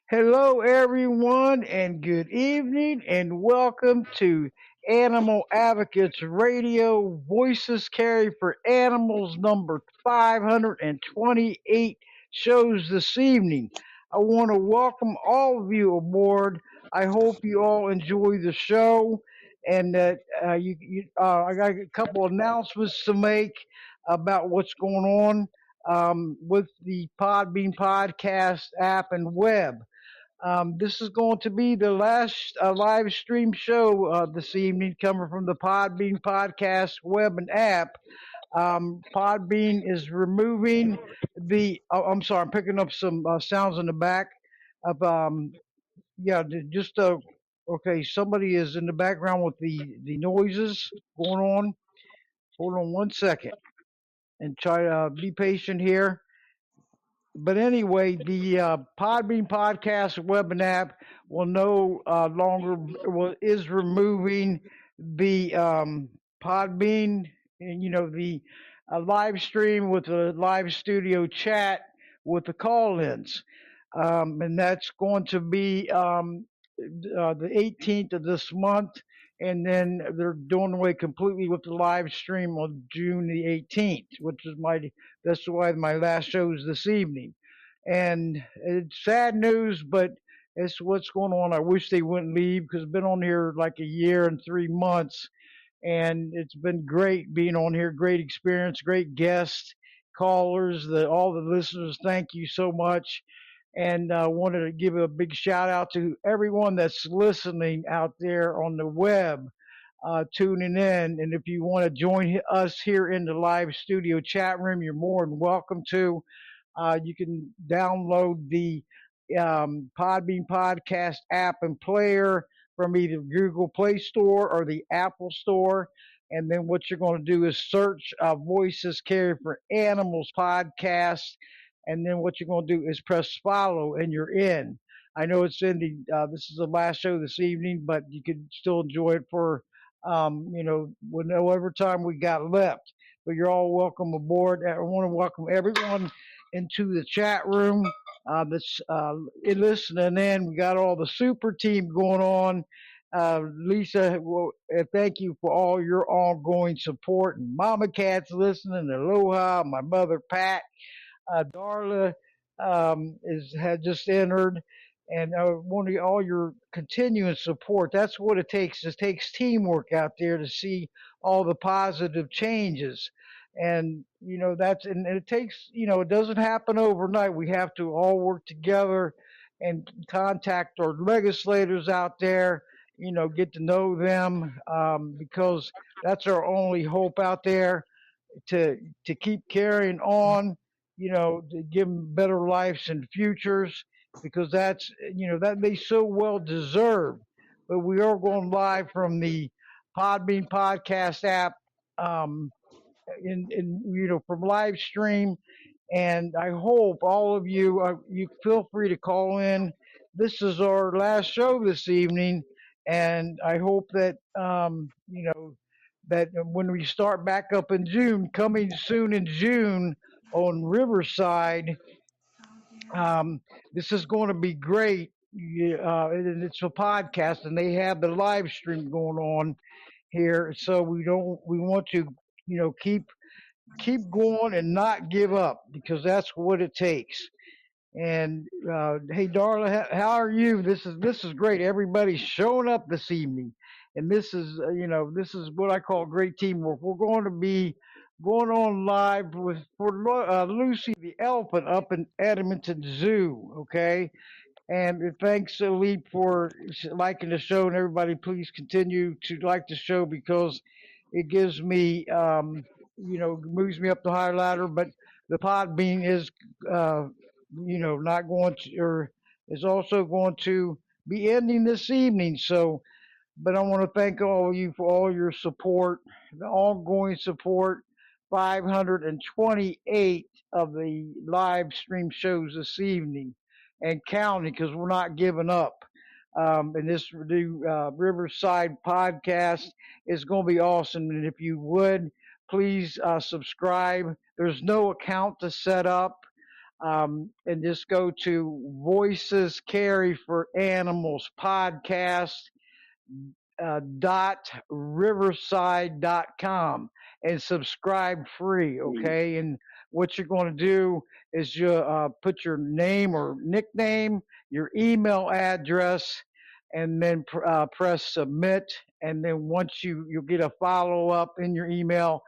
Hello, everyone, and good evening, and welcome to Animal Advocates Radio Voices Carry for Animals number 528 shows this evening. I want to welcome all of you aboard. I hope you all enjoy the show, and that I got a couple announcements to make about what's going on with the Podbean podcast app and web. This is going to be the last live stream show this evening, coming from the Podbean podcast web and app. Podbean is removing the. Oh, I'm sorry, I'm picking up some sounds in the back. Of yeah, just okay. Somebody is in the background with the noises going on. Hold on one second, and try to be patient here. But anyway, the Podbean podcast web and app will no longer is removing the Podbean and the live stream with the live studio chat with the call-ins, and that's going to be the 18th of this month, and then they're doing away completely with the live stream on June the 18th, which is that's why my last show is this evening. And it's sad news, but it's what's going on. I wish they wouldn't leave because I've been on here like a year and 3 months, and it's been great being on here. Great experience, great guests, callers, all the listeners. Thank you so much. And I wanted to give a big shout out to everyone that's listening out there on the web, tuning in. And if you want to join us here in the live studio chat room, you're more than welcome to. You can download the Podbean podcast app and player from either Google Play Store or the Apple Store. And then what you're going to do is search Voices Care for Animals podcast. And then what you're going to do is press follow, and you're in. I know it's in this is the last show this evening, but you can still enjoy it for, whatever time we got left. But you're all welcome aboard. I want to welcome everyone into the chat room that's listening in. We got all the super team going on. Lisa, thank you for all your ongoing support. And Mama Cat's listening. Aloha, my mother Pat. Darla had just entered, and I want all your continuing support. That's what it takes. It takes teamwork out there to see all the positive changes, and and it takes it doesn't happen overnight. We have to all work together and contact our legislators out there. Get to know them because that's our only hope out there to keep carrying on, to give them better lives and futures, because that's, that they so well deserve. But we are going live from the Podbean podcast app, from live stream. And I hope all of you feel free to call in. This is our last show this evening. And I hope that, that when we start back up in June, coming soon in June on Riverside, this is going to be great. And it's a podcast, and they have the live stream going on here. So we want to, keep going and not give up, because that's what it takes. And hey, Darla, how are you? This is great. Everybody's showing up this evening, and this is this is what I call great teamwork. We're going to be going on live for Lucy the elephant up in Edmonton Zoo. Okay, And thanks, Elite, for liking the show. And everybody, please continue to like the show because it gives me, moves me up the higher ladder. But the Podbean is, uh, not going to, or is also going to be ending this evening. So, but I want to thank all of you for all your support, the ongoing support. 528 of the live stream shows this evening and counting because we're not giving up. And this new Riverside podcast is going to be awesome. And if you would, please subscribe. There's no account to set up. And just go to Voices Carry for Animals podcast dot riverside.com and subscribe free, okay? And what you're going to do is you put your name or nickname, your email address, and then press submit. And then once you'll get a follow up in your email.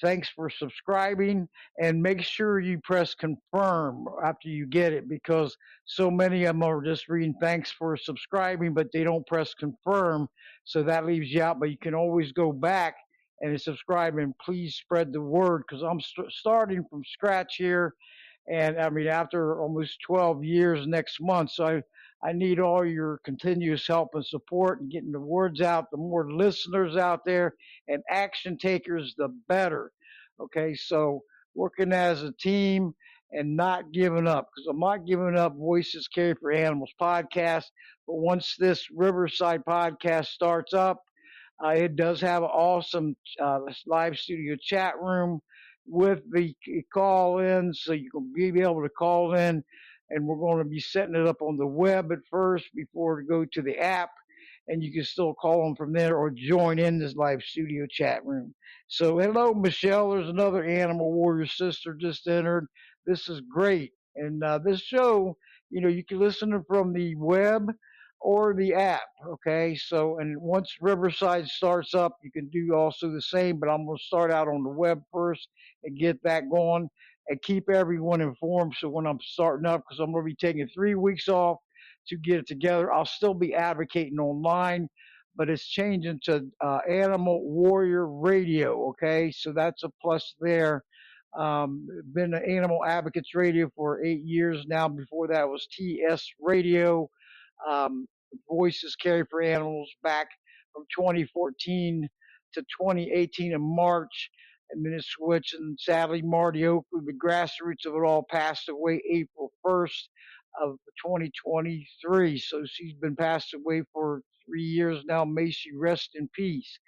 Thanks for subscribing, and make sure you press confirm after you get it because so many of them are just reading thanks for subscribing, but they don't press confirm. So that leaves you out. But you can always go back and subscribe, and please spread the word because I'm starting from scratch here. And I mean, after almost 12 years next month. So I need all your continuous help and support and getting the words out. The more listeners out there and action takers, the better. Okay, so working as a team and not giving up because I'm not giving up Voices Carry for Animals podcast. But once this Riverside podcast starts up, it does have an awesome live studio chat room with the call in, so you can be able to call in. And we're going to be setting it up on the web at first before we go to the app. And you can still call them from there or join in this live studio chat room. So, hello, Michelle. There's another Animal Warrior sister just entered. This is great. And this show, you can listen to from the web or the app. Okay. So, and once Riverside starts up, you can do also the same, but I'm going to start out on the web first and get that going and keep everyone informed. So when I'm starting up, because I'm going to be taking 3 weeks off to get it together, I'll still be advocating online, but it's changing to Animal Warrior Radio. Okay, so that's a plus there. Been an Animal Advocates Radio for 8 years now. Before that was TS Radio. Um, Voices Carry for Animals back from 2014 to 2018 in March. And then it switched, and sadly, Marty Oakley, the grassroots of it all, passed away April 1st of 2023. So she's been passed away for 3 years now. May she rest in peace.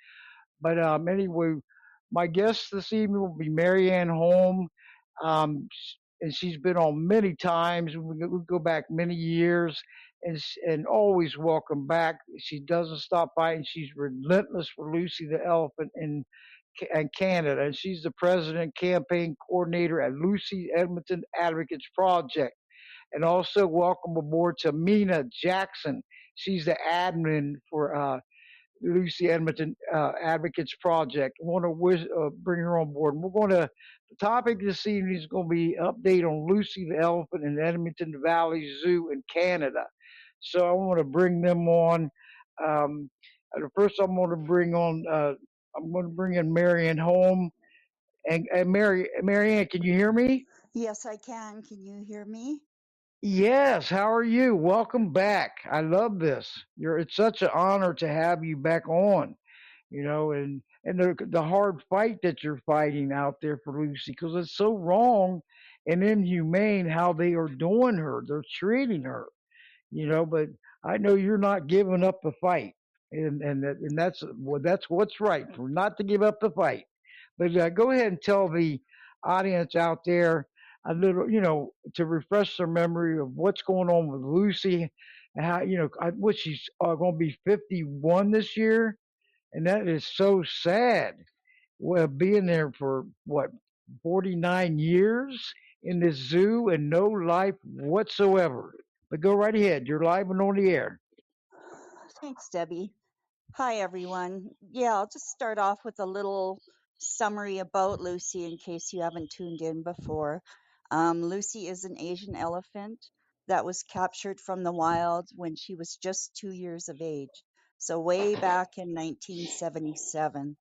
But anyway, my guest this evening will be Marianne Holm. Um, and she's been on many times. We go back many years and always welcome back. She doesn't stop fighting. She's relentless for Lucy the elephant in Canada. And she's the president campaign coordinator at Lucy Edmonton Advocates Project. And also welcome aboard to Meena Jackson. She's the admin for Lucy Edmonton Advocates Project. I want to bring her on board. We're going to, the topic this evening is going to be update on Lucy the elephant in Edmonton Valley Zoo in Canada. So I want to bring them on. Um, First, I'm going to bring on. I'm going to bring in Marianne Holm. And Marianne, can you hear me? Yes, I can. Can you hear me? Yes. How are you? Welcome back. I love this. It's such an honor to have you back on. And the hard fight that you're fighting out there for Lucy because it's so wrong and inhumane how they are doing her. They're treating her. But I know you're not giving up the fight, and that's what's right for not to give up the fight. But go ahead and tell the audience out there a little, to refresh their memory of what's going on with Lucy, and how what she's going to be 51 this year, and that is so sad. Well, being there for what 49 years in this zoo and no life whatsoever. But go right ahead. You're live and on the air. Thanks, Debbie. Hi, everyone. Yeah, I'll just start off with a little summary about Lucy in case you haven't tuned in before. Lucy is an Asian elephant. that was captured from the wild when she was just 2 years of age. So, way back in 1977.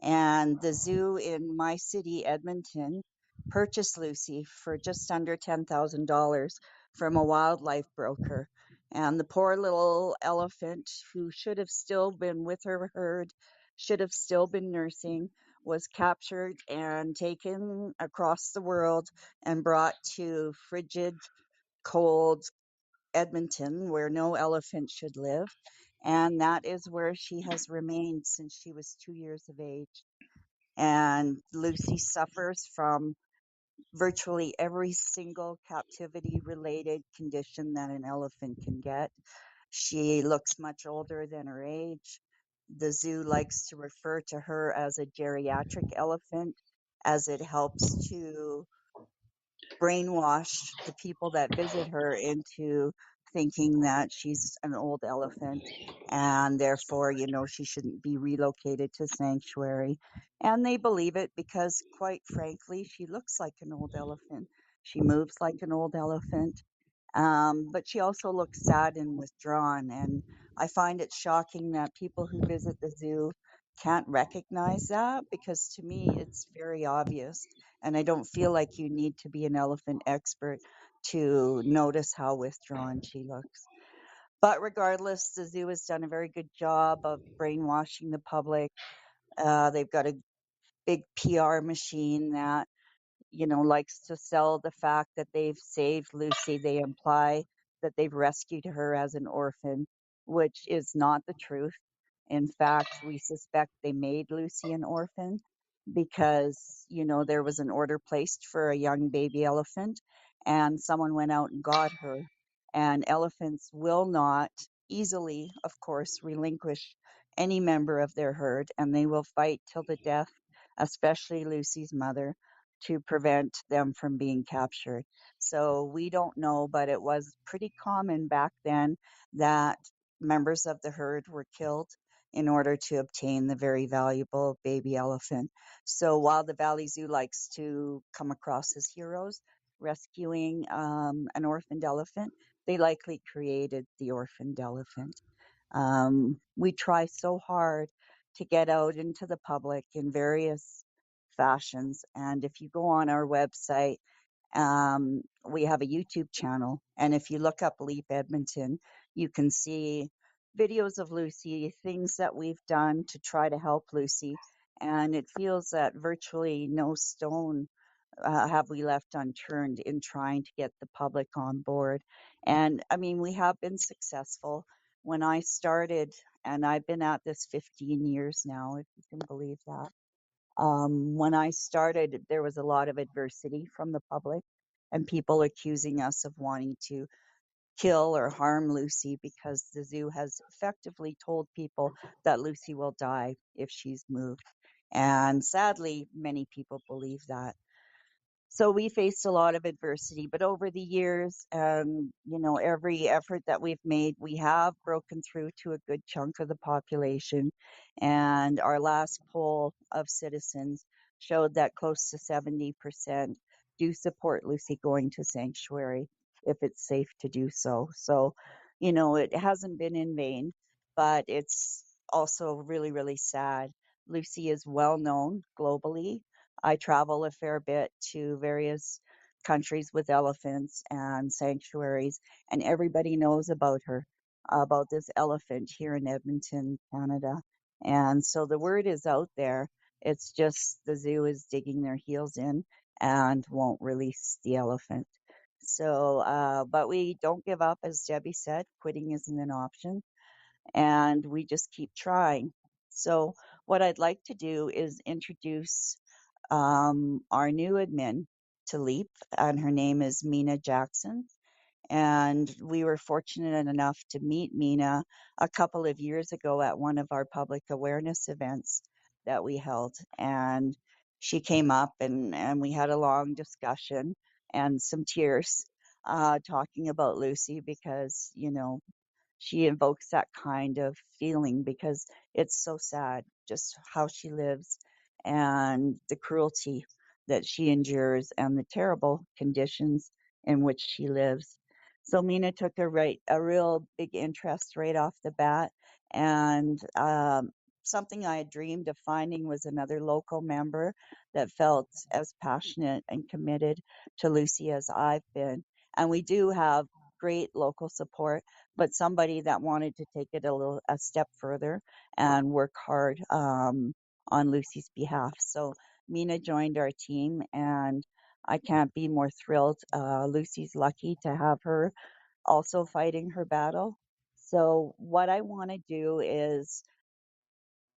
And the zoo in my city, Edmonton, purchased Lucy for just under $10,000 from a wildlife broker. And the poor little elephant, who should have still been with her herd, should have still been nursing, was captured and taken across the world and brought to frigid, cold Edmonton, where no elephant should live. And that is where she has remained since she was 2 years of age. And Lucy suffers from virtually every single captivity related condition that an elephant can get. She looks much older than her age. The zoo likes to refer to her as a geriatric elephant, as it helps to brainwash the people that visit her into thinking that she's an old elephant and therefore, she shouldn't be relocated to sanctuary. And they believe it because, quite frankly, she looks like an old elephant. She moves like an old elephant. But she also looks sad and withdrawn. And I find it shocking that people who visit the zoo can't recognize that, because to me, it's very obvious. And I don't feel like you need to be an elephant expert to notice how withdrawn she looks. But regardless, the zoo has done a very good job of brainwashing the public. They've got a big PR machine that likes to sell the fact that they've saved Lucy. They imply that they've rescued her as an orphan, which is not the truth. In fact, we suspect they made Lucy an orphan because, there was an order placed for a young baby elephant and someone went out and got her. And elephants will not easily, of course, relinquish any member of their herd, and they will fight till the death, especially Lucy's mother, to prevent them from being captured. So we don't know, but it was pretty common back then that members of the herd were killed in order to obtain the very valuable baby elephant. So while the Valley Zoo likes to come across as heroes rescuing an orphaned elephant, they likely created the orphaned elephant. We try so hard to get out into the public in various fashions. And if you go on our website, we have a YouTube channel. And if you look up Leap Edmonton, you can see videos of Lucy, things that we've done to try to help Lucy. And it feels that virtually no stone have we left unturned in trying to get the public on board. And I mean, we have been successful. When I started, and I've been at this 15 years now, if you can believe that. When I started, there was a lot of adversity from the public and people accusing us of wanting to kill or harm Lucy because the zoo has effectively told people that Lucy will die if she's moved. And sadly, many people believe that. So we faced a lot of adversity, but over the years, every effort that we've made, we have broken through to a good chunk of the population. And our last poll of citizens showed that close to 70% do support Lucy going to sanctuary if it's safe to do so. So, it hasn't been in vain, but it's also really, really sad. Lucy is well known globally. I travel a fair bit to various countries with elephants and sanctuaries, and everybody knows about her, about this elephant here in Edmonton, Canada. And so the word is out there. It's just the zoo is digging their heels in and won't release the elephant. So, but we don't give up, as Debbie said. Quitting isn't an option, and we just keep trying. So, what I'd like to do is introduce our new admin to LEAP, and her name is Meena Jackson. And we were fortunate enough to meet Meena a couple of years ago at one of our public awareness events that we held. And she came up and we had a long discussion and some tears talking about Lucy because, she invokes that kind of feeling because it's so sad just how she lives and the cruelty that she endures and the terrible conditions in which she lives. So Meena took a real big interest right off the bat, and something I had dreamed of finding was another local member that felt as passionate and committed to Lucy as I've been. And we do have great local support, but somebody that wanted to take it a step further and work hard on Lucy's behalf. So Meena joined our team, and I can't be more thrilled. Lucy's lucky to have her also fighting her battle. So, what I want to do is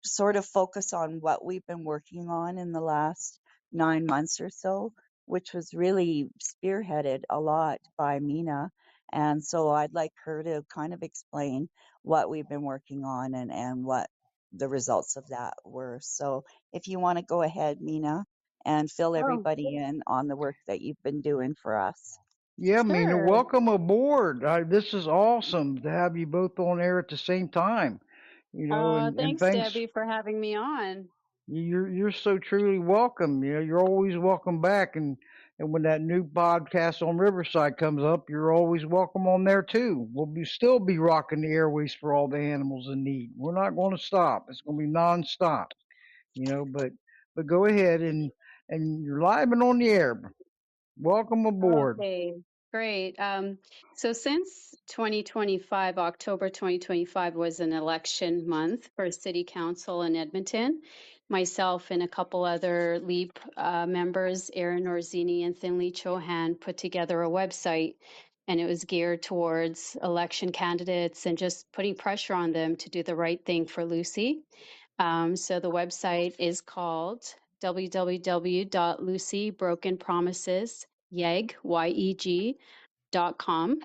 sort of focus on what we've been working on in the last 9 months or so, which was really spearheaded a lot by Meena. And so, I'd like her to kind of explain what we've been working on and what the results of that were. So, if you want to go ahead, Meena, and fill Oh, everybody in on the work that you've been doing for us. Yeah, Meena, sure. welcome aboard. This is awesome to have you both on air at the same time. And Thanks, thanks. Debbie, for having me on. You're so truly welcome. You're always welcome back. And when that new podcast on Riverside comes up, you're always welcome on there too. Still be rocking the airways for all the animals in need. We're not going to stop. It's going to be nonstop. But go ahead and you're live and on the air. Welcome aboard. Okay, great. So since 2025, October 2025 was an election month for City Council in Edmonton, myself and a couple other LEAP members, Aaron Orzini and Thinley Chohan, put together a website, and it was geared towards election candidates and just putting pressure on them to do the right thing for Lucy. So the website is called www.lucybrokenpromises.com.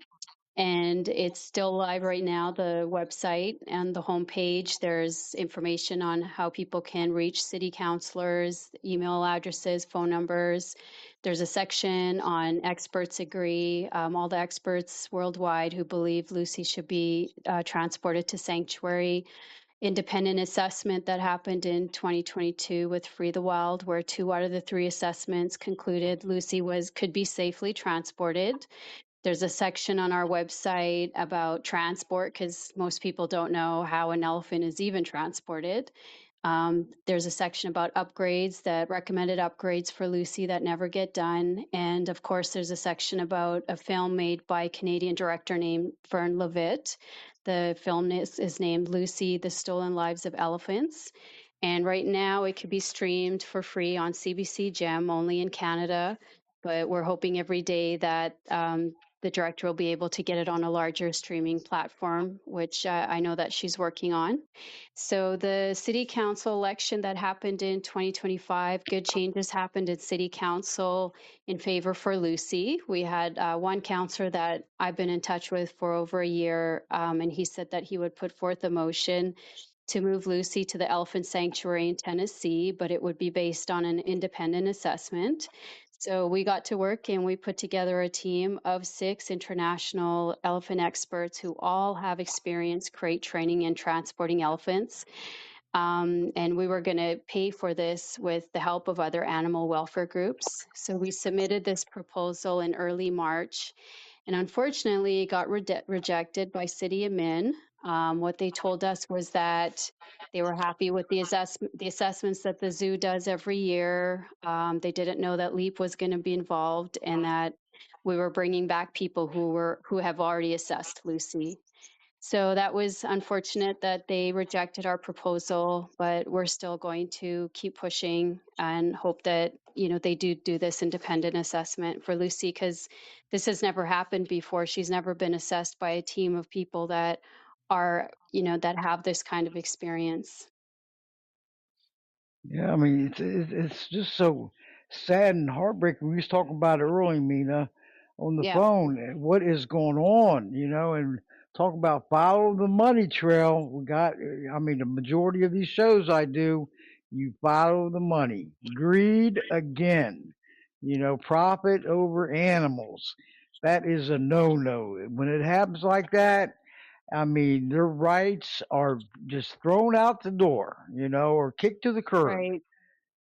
And it's still live right now, the website and the homepage. There's information on how people can reach city councilors, email addresses, phone numbers. There's a section on experts agree, all the experts worldwide who believe Lucy should be transported to sanctuary. Independent assessment that happened in 2022 with Free the Wild, where 2 out of the 3 assessments concluded Lucy could be safely transported. There's a section on our website about transport because most people don't know how an elephant is even transported. There's a section about upgrades, that recommended upgrades for Lucy that never get done. And of course, there's a section about a film made by a Canadian director named Fern Levitt. The film is named Lucy, The Stolen Lives of Elephants. And right now it can be streamed for free on CBC Gem, only in Canada. But we're hoping every day that the director will be able to get it on a larger streaming platform, which I know that she's working on. So the city council election that happened in 2025, good changes happened at city council in favor for Lucy. We had one councillor that I've been in touch with for over a year, and he said that he would put forth a motion to move Lucy to the elephant sanctuary in Tennessee, but it would be based on an independent assessment. So we got to work and we put together a team of 6 international elephant experts who all have experience crate training and transporting elephants. And we were going to pay for this with the help of other animal welfare groups. So we submitted this proposal in early March, and unfortunately, it got rejected by City Admin. What they told us was that they were happy with the assessments that the zoo does every year. They didn't know that LEAP was going to be involved, and that we were bringing back people who have already assessed Lucy. So that was unfortunate that they rejected our proposal, but we're still going to keep pushing and hope that, they do this independent assessment for Lucy, because this has never happened before. She's never been assessed by a team of people that are, that have this kind of experience. Yeah, I mean it's just so sad and heartbreaking. We was talking about it earlier, Meena, on the Yeah, phone. What is going on? And talk about follow the money trail. We got. I mean, the majority of these shows I do, you follow the money. Greed again. Profit over animals. That is a no-no. When it happens like that, I mean, their rights are just thrown out the door, or kicked to the curb. right.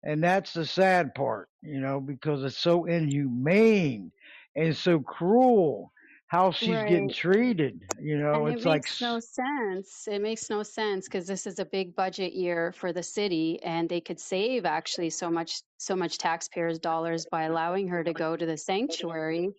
And that's the sad part, because it's so inhumane and so cruel how she's getting Right. treated. You know, And it it's like, makes no sense. It makes no sense because this is a big budget year for the city, and they could save actually so much taxpayers' dollars by allowing her to go to the sanctuary.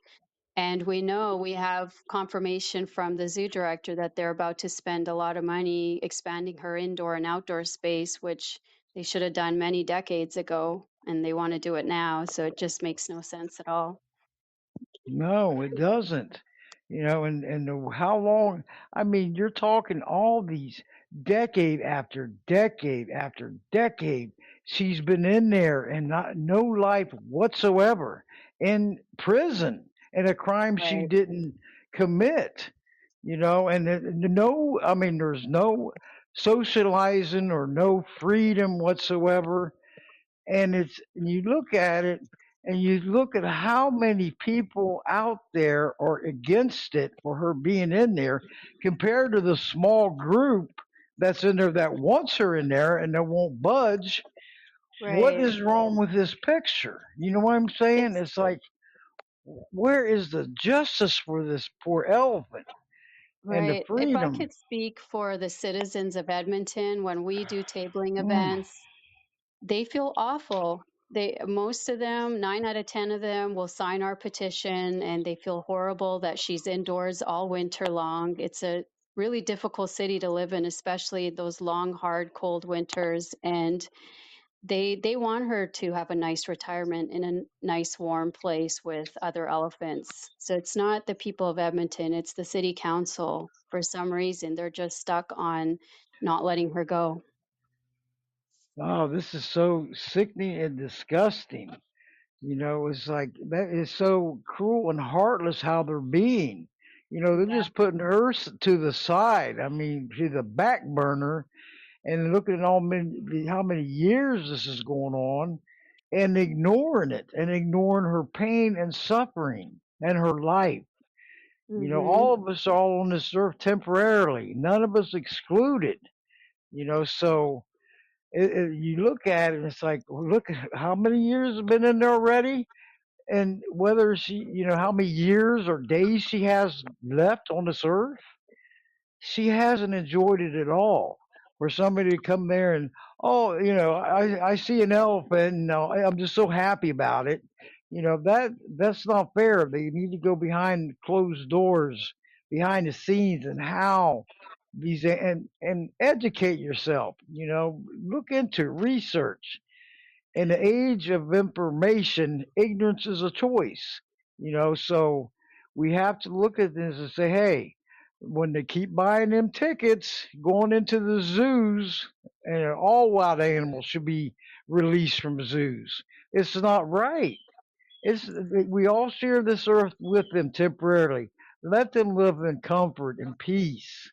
And we know we have confirmation from the zoo director that they're about to spend a lot of money expanding her indoor and outdoor space, which they should have done many decades ago, and they want to do it now. So it just makes no sense at all. no, it doesn't. You know, how long? I mean, you're talking all these decade after decade after decade. She's been in there and not no life whatsoever in prison and a crime she Right. didn't commit. You know, and no, I mean, there's no socializing or no freedom whatsoever. And you look at it and you look at how many people out there are against it for her being in there compared to the small group that's in there that wants her in there and that won't budge. What Right. is wrong with this picture? You know what I'm saying? It's It's like, where is the justice for this poor elephant and the right. If I freedom? could speak for the citizens of Edmonton, when we do tabling Mm. events, they feel awful. They most of them, 9 out of 10 of them, will sign our petition, and they feel horrible that she's indoors all winter long. It's a really difficult city to live in, especially those long, hard, cold winters. And they want her to have a nice retirement in a nice, warm place with other elephants. So it's not the people of Edmonton; it's the city council. For some reason, they're just stuck on not letting her go. Oh, this is so sickening and disgusting. You know, it's like that is so cruel and heartless how they're being. You know, they're just putting Earth to the side. I mean, to the back burner, and looking at how many years this is going on, and ignoring it, and ignoring her pain and suffering and her life. You know, Hmm. all of us are all on this earth temporarily. None of us excluded. You know, so you look at it, and it's like, well, look at how many years have been in there already and whether she, you know, how many years or days she has left on this earth, she hasn't enjoyed it at all. For somebody to come there and, oh, you know, I see an elephant and I'm just so happy about it. You know, that's not fair. They need to go behind closed doors, behind the scenes, and how these and educate yourself. You know, look into research in the age of information, ignorance is a choice. You know, so we have to look at this and say, hey, when they keep buying them tickets, going into the zoos, and all wild animals should be released from zoos. It's not right. It's we all share this earth with them temporarily. Let them live in comfort and peace.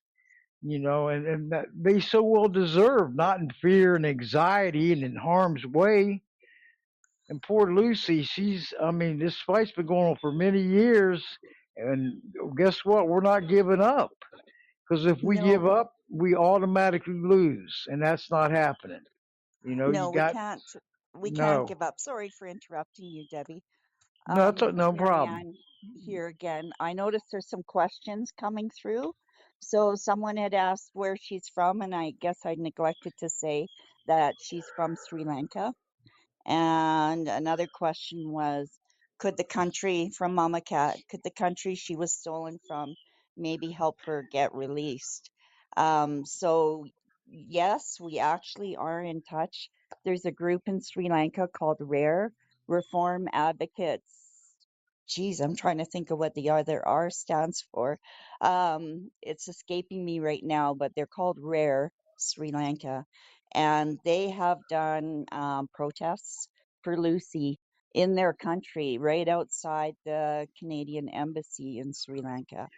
You know, and that they so well deserve, not in fear and anxiety and in harm's way. And poor Lucy, I mean, this fight's been going on for many years. And guess what? We're not giving up. Because if we No, give up, we automatically lose. And that's not happening. You know, you no, we got, can't. We can't no, give up. Sorry for interrupting you, Debbie. no, It's no problem. Marianne here again. I noticed there's some questions coming through. So someone had asked where she's from, and I guess I neglected to say that she's from Sri Lanka. And another question was, could the country from Mama Cat, could the country she was stolen from maybe help her get released? So yes, we actually are in touch. There's a group in Sri Lanka called RARE, Reform Advocates. Geez, I'm trying to think of what the other R stands for. It's escaping me right now, but they're called RARE Sri Lanka, and they have done protests for Lucy in their country, right outside the Canadian embassy in Sri Lanka.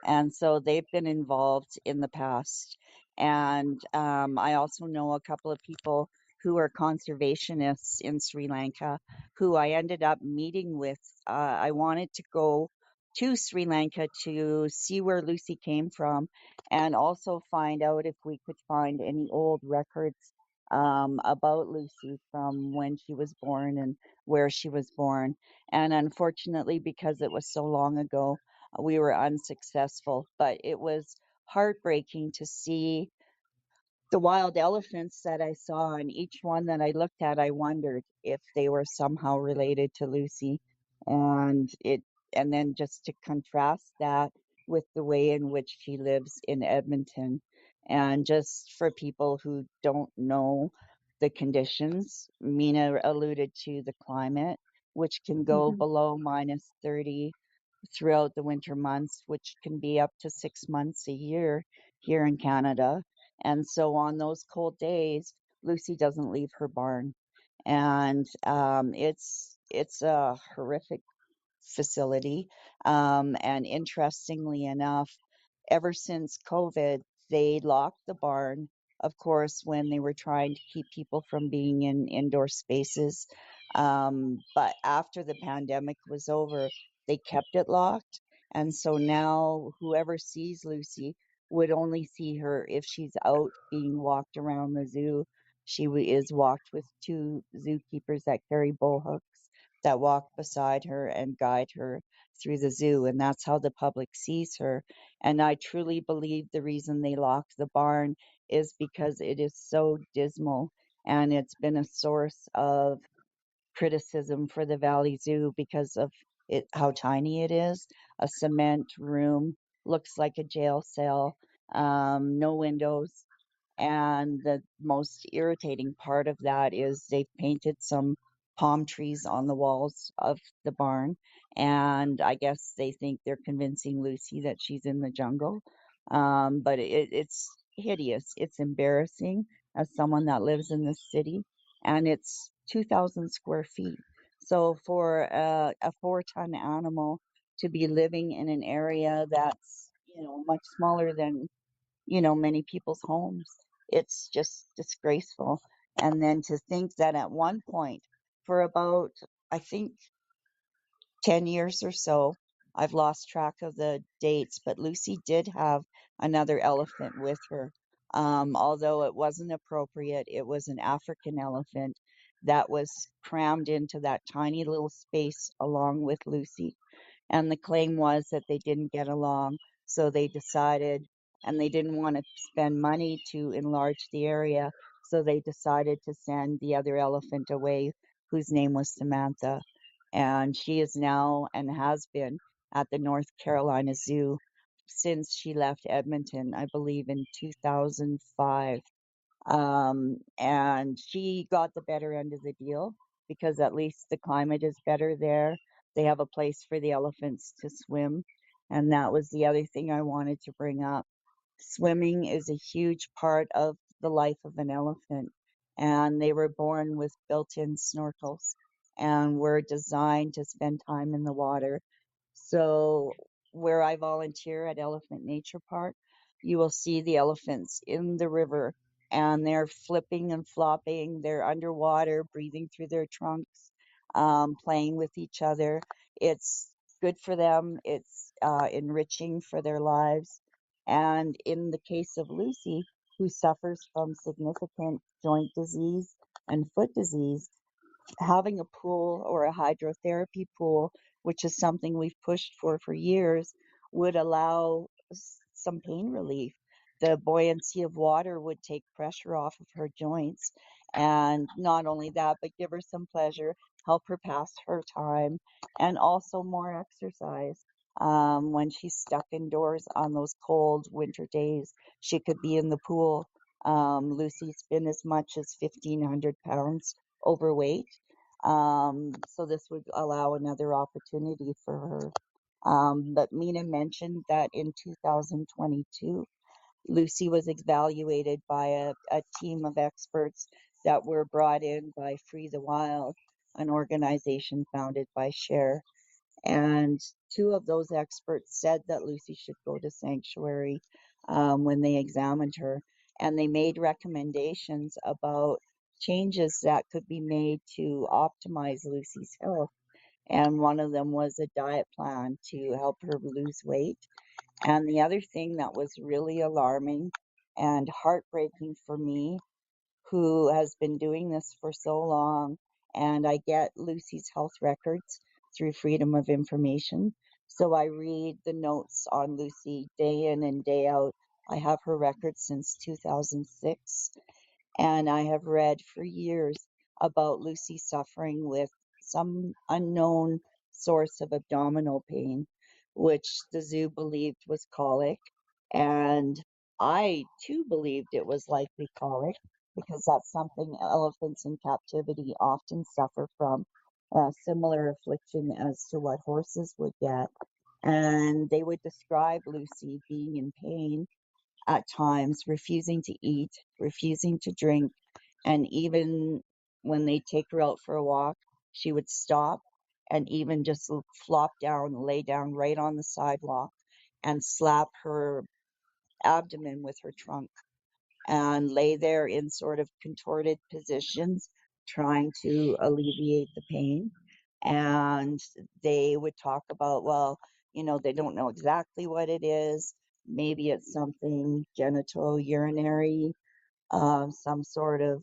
And so they've been involved in the past. And I also know a couple of people who are conservationists in Sri Lanka who I ended up meeting with. I wanted to go to Sri Lanka to see where Lucy came from and also find out if we could find any old records about Lucy from when she was born and where she was born. And unfortunately, because it was so long ago, We were unsuccessful, but it was heartbreaking to see the wild elephants that I saw, and each one that I looked at, I wondered if they were somehow related to Lucy. And and then just to contrast that with the way in which she lives in Edmonton. And just for people who don't know the conditions, Meena alluded to the climate, which can go Mhm. below -30 throughout the winter months, which can be up to 6 months a year here in Canada. And so on those cold days, Lucy doesn't leave her barn. And it's a horrific facility. And interestingly enough, ever since COVID, they locked the barn, of course, when they were trying to keep people from being in indoor spaces. But after the pandemic was over, they kept it locked. And so now whoever sees Lucy would only see her if she's out being walked around the zoo. Is walked with two zookeepers that carry bullhooks that walk beside her and guide her through the zoo. And that's how the public sees her. And I truly believe the reason they locked the barn is because it is so dismal, and it's been a source of criticism for the Valley Zoo because of how tiny it is. A cement room, looks like a jail cell, no windows. And the most irritating part of that is they've painted some palm trees on the walls of the barn. And I guess they think they're convincing Lucy that she's in the jungle. But it's hideous. It's embarrassing as someone that lives in this city. And it's 2,000 square feet. So for a 4-ton animal to be living in an area that's, much smaller than many people's homes. It's just disgraceful. And then to think that at one point, for about, I think, 10 years or so, I've lost track of the dates, but Lucy did have another elephant with her. Although it wasn't appropriate, it was an African elephant that was crammed into that tiny little space along with Lucy. And the claim was that they didn't get along, so they decided, and they didn't want to spend money to enlarge the area, so they decided to send the other elephant away, whose name was Samantha. And she is now and has been at the North Carolina Zoo since she left Edmonton, I believe in 2005. And she got the better end of the deal because at least the climate is better there. They have a place for the elephants to swim. And that was the other thing I wanted to bring up. Swimming is a huge part of the life of an elephant. And they were born with built in snorkels and were designed to spend time in the water. So, where I volunteer at Elephant Nature Park, you will see the elephants in the river, and they're flipping and flopping. They're underwater, breathing through their trunks, playing with each other. It's good for them, it's enriching for their lives. And in the case of Lucy, who suffers from significant joint disease and foot disease, having a pool or a hydrotherapy pool, which is something we've pushed for years, would allow some pain relief. The buoyancy of water would take pressure off of her joints. And not only that, but give her some pleasure, help her pass her time, and also more exercise. When she's stuck indoors on those cold winter days, she could be in the pool. Lucy's been as much as 1,500 pounds overweight. So this would allow another opportunity for her. But Meena mentioned that in 2022, Lucy was evaluated by a team of experts that were brought in by Free the Wild, an organization founded by Cher. And two of those experts said that Lucy should go to sanctuary when they examined her. And they made recommendations about changes that could be made to optimize Lucy's health. And one of them was a diet plan to help her lose weight. And the other thing that was really alarming and heartbreaking for me, who has been doing this for so long, and I get Lucy's health records through Freedom of Information. So I read the notes on Lucy day in and day out. I have her record since 2006, and I have read for years about Lucy suffering with some unknown source of abdominal pain, which the zoo believed was colic. And I too believed it was likely colic because that's something elephants in captivity often suffer from, a similar affliction as to what horses would get. And they would describe Lucy being in pain at times, refusing to eat, refusing to drink, and even when they take her out for a walk, she would stop and even just flop down, lay down right on the sidewalk and slap her abdomen with her trunk and lay there in sort of contorted positions, trying to alleviate the pain. And they would talk about, well, they don't know exactly what it is. Maybe it's something genital urinary, some sort of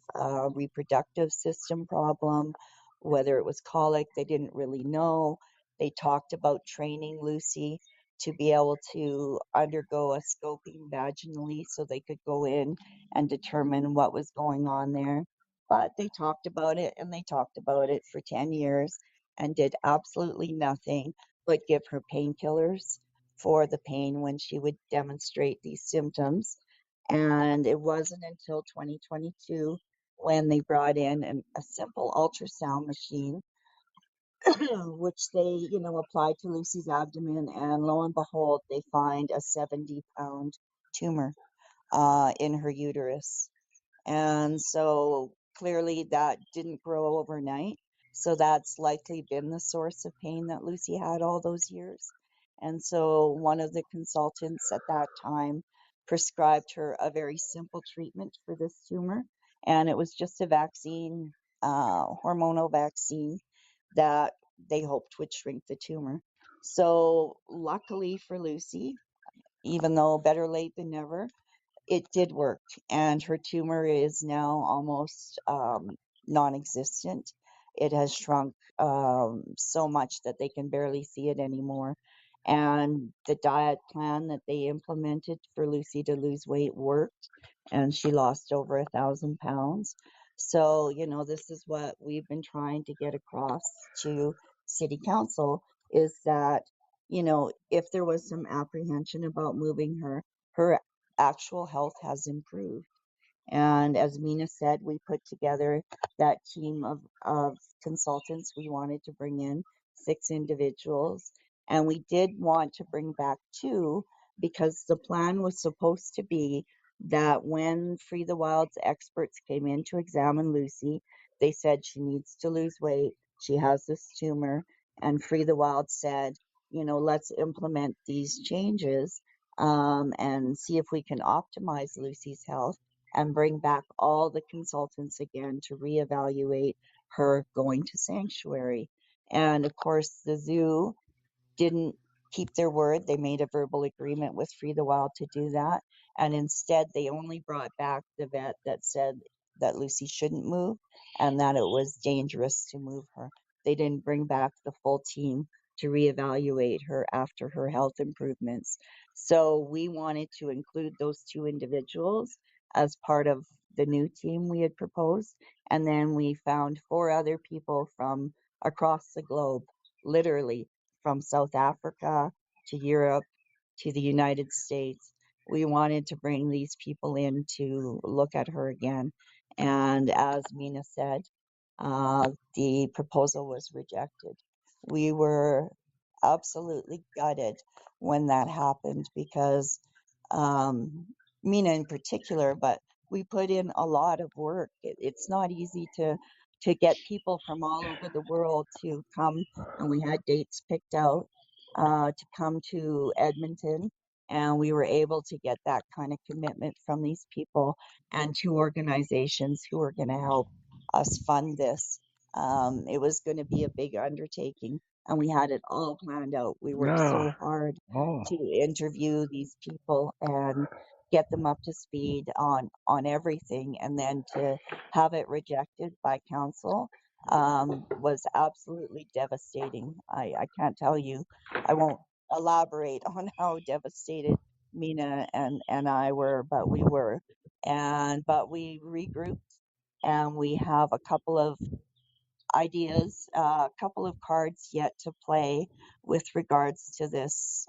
reproductive system problem, whether it was colic, they didn't really know. They talked about training Lucy to be able to undergo a scoping vaginally so they could go in and determine what was going on there. But they talked about it and they talked about it for 10 years and did absolutely nothing but give her painkillers for the pain when she would demonstrate these symptoms. And it wasn't until 2022 when they brought in a simple ultrasound machine, which they, applied to Lucy's abdomen. And lo and behold, they find a 70-pound tumor in her uterus. And so clearly that didn't grow overnight. So that's likely been the source of pain that Lucy had all those years. And so one of the consultants at that time prescribed her a very simple treatment for this tumor. And it was just a vaccine, hormonal vaccine that they hoped would shrink the tumor. So luckily for Lucy, even though better late than never, it did work, and her tumor is now almost non-existent. It has shrunk so much that they can barely see it anymore. And the diet plan that they implemented for Lucy to lose weight worked, and she lost over 1,000 pounds. So, this is what we've been trying to get across to City Council is that, if there was some apprehension about moving her, her actual health has improved. And as Meena said, we put together that team of consultants. We wanted to bring in 6 individuals. And we did want to bring back 2 because the plan was supposed to be that when Free the Wild's experts came in to examine Lucy, they said she needs to lose weight. She has this tumor. And Free the Wild said, let's implement these changes and see if we can optimize Lucy's health and bring back all the consultants again to reevaluate her going to sanctuary. And of course, the zoo didn't keep their word. They made a verbal agreement with Free the Wild to do that. And instead, they only brought back the vet that said that Lucy shouldn't move and that it was dangerous to move her. They didn't bring back the full team to reevaluate her after her health improvements. So we wanted to include those 2 individuals as part of the new team we had proposed. And then we found 4 other people from across the globe, literally from South Africa to Europe to the United States. We wanted to bring these people in to look at her again. And as Meena said, the proposal was rejected. We were absolutely gutted when that happened because um, Meena in particular, but we put in a lot of work. It's not easy to get people from all over the world to come, and we had dates picked out to come to Edmonton, and we were able to get that kind of commitment from these people and 2 organizations who were going to help us fund this. It was going to be a big undertaking, and we had it all planned out. We worked No. so hard Oh. to interview these people and get them up to speed on everything, and then to have it rejected by council was absolutely devastating. I can't tell you. I won't elaborate on how devastated Meena and I were, but we were. But we regrouped, and we have a couple of ideas, a couple of cards yet to play with regards to this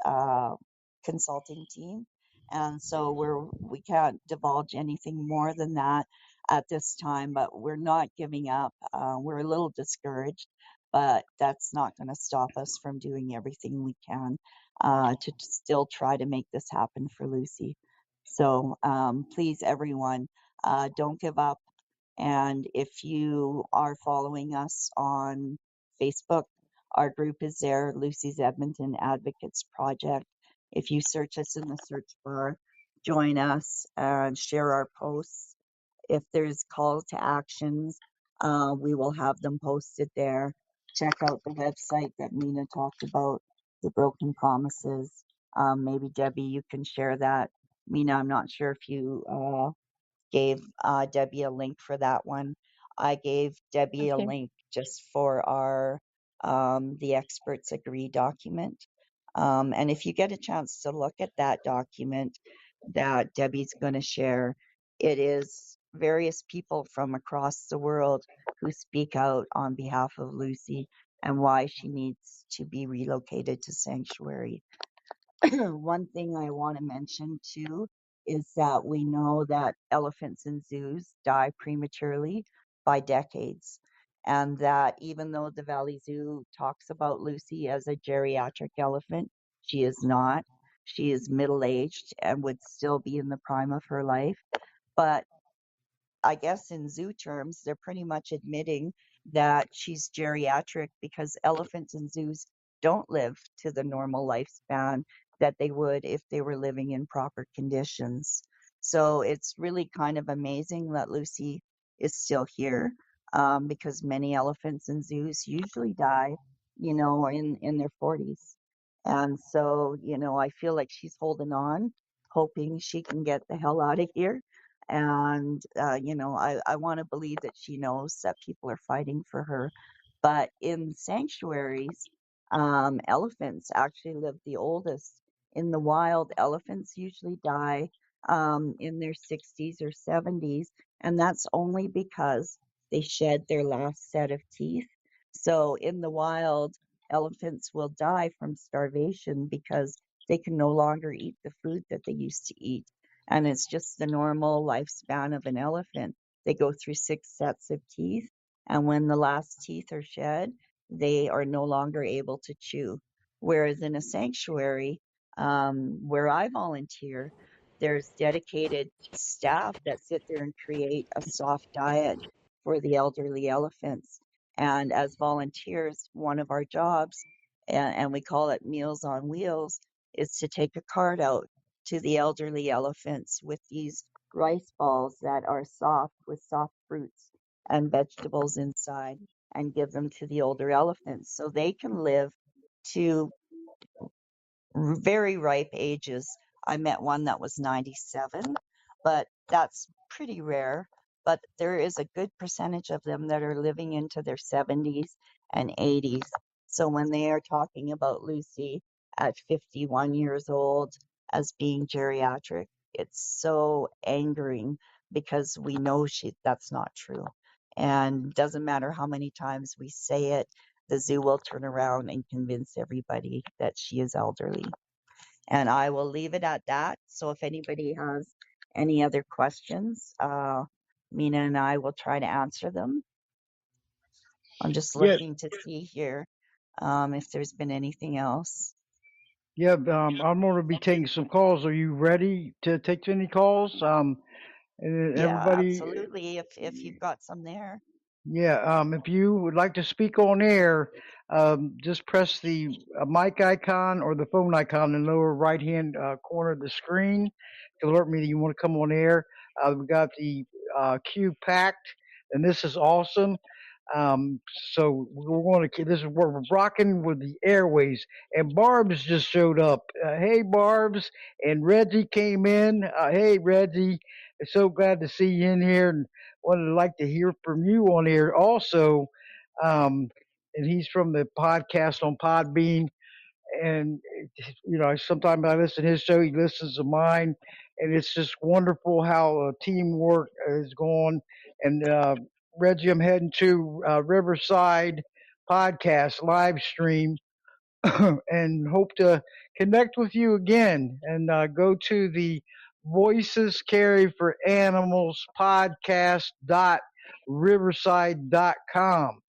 consulting team. And so we can't divulge anything more than that at this time, but we're not giving up. We're a little discouraged, but that's not going to stop us from doing everything we can to still try to make this happen for Lucy. So please, everyone, don't give up. And if you are following us on Facebook, our group is there, Lucy's Edmonton Advocates Project. If you search us in the search bar, join us and share our posts. If there's call to actions, we will have them posted there. Check out the website that Meena talked about, the broken promises. Maybe Debbie, you can share that. Meena, I'm not sure if you gave Debbie a link for that one. I gave Debbie a Okay. link just for our the experts agree document. And if you get a chance to look at that document that Debbie's going to share, it is various people from across the world who speak out on behalf of Lucy and why she needs to be relocated to sanctuary. One thing I want to mention too is that we know that elephants in zoos die prematurely by decades, and that even though the Valley Zoo talks about Lucy as a geriatric elephant, she is not. She is middle aged and would still be in the prime of her life. But I guess in zoo terms, they're pretty much admitting that she's geriatric because elephants in zoos don't live to the normal lifespan that they would if they were living in proper conditions. So it's really kind of amazing that Lucy is still here, because many elephants in zoos usually die, in their 40s. And so, I feel like she's holding on, hoping she can get the hell out of here. And I want to believe that she knows that people are fighting for her. But in sanctuaries, elephants actually live the oldest. In the wild, elephants usually die in their 60s or 70s, and that's only because they shed their last set of teeth. So in the wild, elephants will die from starvation because they can no longer eat the food that they used to eat. And it's just the normal lifespan of an elephant. They go through 6 sets of teeth, and when the last teeth are shed, they are no longer able to chew. Whereas in a sanctuary, where I volunteer, there's dedicated staff that sit there and create a soft diet for the elderly elephants. And as volunteers, one of our jobs, and we call it Meals on Wheels, is to take a cart out to the elderly elephants with these rice balls that are soft with soft fruits and vegetables inside, and give them to the older elephants so they can live to very ripe ages. I met one that was 97, but that's pretty rare. But there is a good percentage of them that are living into their 70s and 80s. So when they are talking about Lucy at 51 years old as being geriatric, it's so angering because we know that's not true. And doesn't matter how many times we say it, the zoo will turn around and convince everybody that she is elderly. And I will leave it at that. So if anybody has any other questions, Meena and I will try to answer them. I'm just Yeah, looking to see here if there's been anything else. yeah. I'm going to be taking some calls. Are you ready to take any calls? And Yeah, everybody, absolutely. If you've got some there. yeah. If you would like to speak on air, just press the mic icon or the phone icon in the lower right hand corner of the screen to alert me that you want to come on air. We've got the queue packed, and this is awesome. Um, so we're going to this is where we're rocking with the airways. And Barb's just showed up. Hey, Barb's, and Reggie came in. Hey, Reggie, so glad to see you in here, and wanted to like to hear from you on here also. Um, and he's from the podcast on Podbean. and sometimes I listen to his show, he listens to mine, and it's just wonderful how teamwork is going. And Reggie, I'm heading to Riverside podcast live stream and hope to connect with you again. And go to the Voices Carry for Animals podcast dot riverside.com.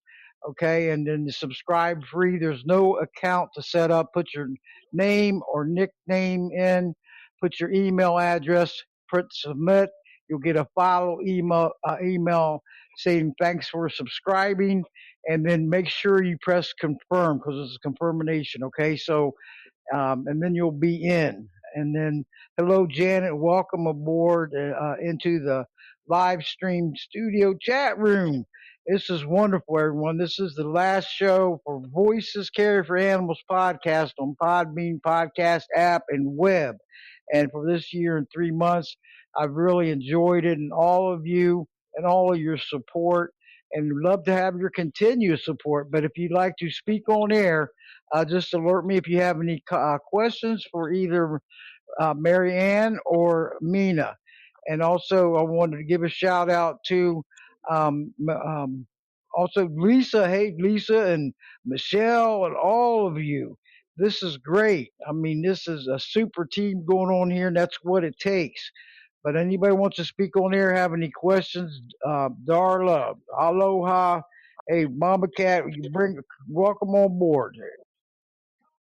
Okay, and then subscribe free. There's no account to set up. Put your name or nickname in, put your email address, put submit. You'll get a follow email saying thanks for subscribing, and then make sure you press confirm because it's a confirmation. Okay, so and then you'll be in. And then, hello, Janet. Welcome aboard into the live stream studio chat room. This is wonderful, everyone. This is the last show for Voices Care for Animals podcast on Podbean podcast app and web. And for this year and 3 months, I've really enjoyed it, and all of you and all of your support, and love to have your continued support. But if you'd like to speak on air, just alert me if you have any questions for either Mary Ann or Meena. And also, I wanted to give a shout out to also Lisa. Hey, Lisa and Michelle and all of you. This is great. I mean, this is a super team going on here, and that's what it takes. But anybody wants to speak on air, have any questions? Darla, aloha. Hey, Mama Cat, you welcome on board.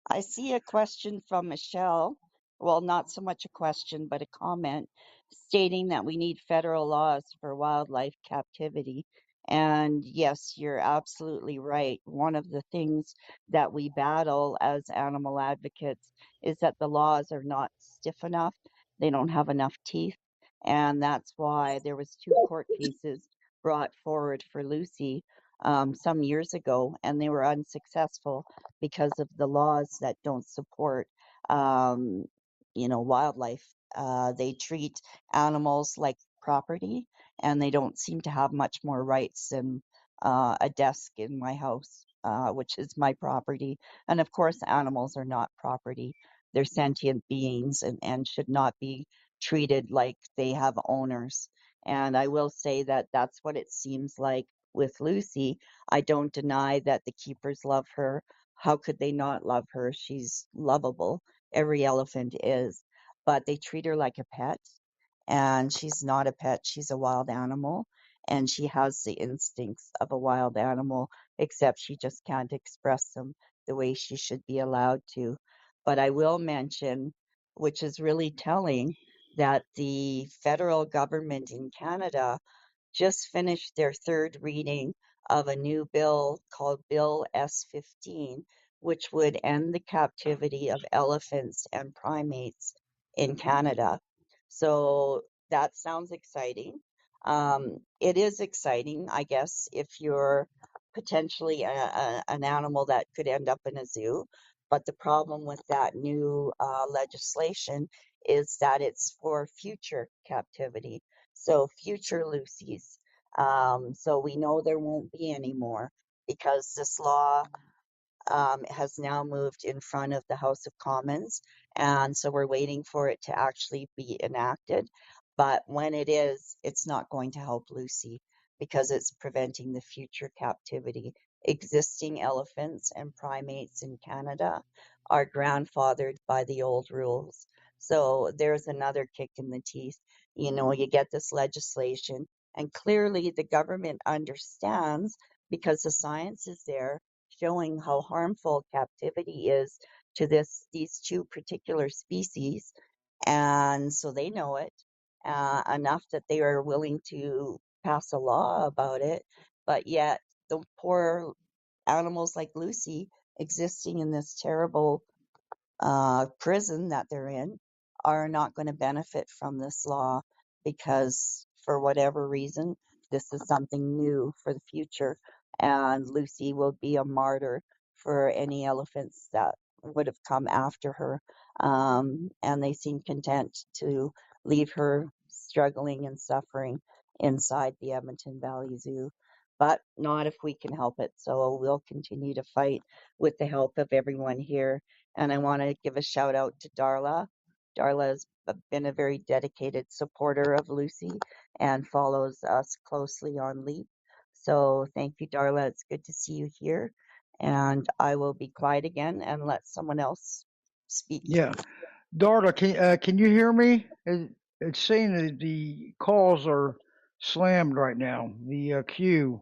I see a question from Michelle. Well, not so much a question, but a comment stating that we need federal laws for wildlife captivity. And yes, you're absolutely right. One of the things that we battle as animal advocates is that the laws are not stiff enough. They don't have enough teeth. And that's why there was two court cases brought forward for Lucy some years ago, and they were unsuccessful because of the laws that don't support, um, wildlife. They treat animals like property, and they don't seem to have much more rights than a desk in my house, which is my property. And of course, animals are not property. They're sentient beings and should not be treated like they have owners. And I will say that that's what it seems like with Lucy. I don't deny that the keepers love her. How could they not love her? She's lovable. Every elephant is. But they treat her like a pet, and she's not a pet. She's a wild animal, and she has the instincts of a wild animal, except she just can't express them the way she should be allowed to. But I will mention, which is really telling, that the federal government in Canada just finished their third reading of a new bill called Bill S-15, which would end the captivity of elephants and primates in Canada. So that sounds exciting. It is exciting, I guess, if you're potentially an animal that could end up in a zoo. But the problem with that new legislation is that it's for future captivity. So future Lucy's. So we know there won't be any more because this law has now moved in front of the House of Commons. And so we're waiting for it to actually be enacted. But when it is, it's not going to help Lucy because it's preventing the future captivity. Existing elephants and primates in Canada are grandfathered by the old rules. So there's another kick in the teeth. You get this legislation, and clearly the government understands because the science is there showing how harmful captivity is to these two particular species, and so they know it enough that they are willing to pass a law about it. But yet, the poor animals like Lucy existing in this terrible prison that they're in are not going to benefit from this law because, for whatever reason, this is something new for the future. And Lucy will be a martyr for any elephants that would have come after her. And they seem content to leave her struggling and suffering inside the Edmonton Valley Zoo. but not if we can help it. So we'll continue to fight with the help of everyone here. And I want to give a shout out to Darla. Darla has been a very dedicated supporter of Lucy and follows us closely on Leap. So thank you, Darla. It's good to see you here. And I will be quiet again and let someone else speak. Yeah. Darla, can you hear me? It's saying that the calls are slammed right now, the queue.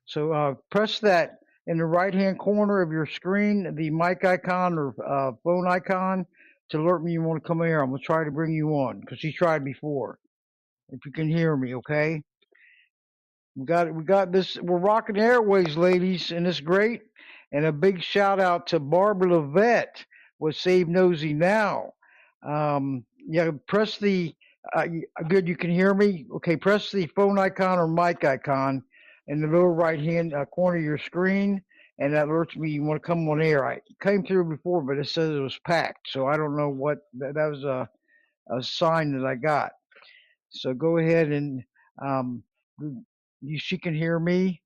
So press that in the right-hand corner of your screen, the mic icon or phone icon, to alert me you want to come here. I'm going to try to bring you on because she tried before. If you can hear me, okay? We got this. We're rocking the airways, ladies, and it's great. And a big shout out to Barbara Levette with Save Nosy Now. Yeah, press the. Good, you can hear me. Okay, press the phone icon or mic icon in the lower right hand corner of your screen, and that alerts me you want to come on air. I came through before, but it says it was packed, so I don't know what that was a sign that I got. So go ahead and um, she can hear me.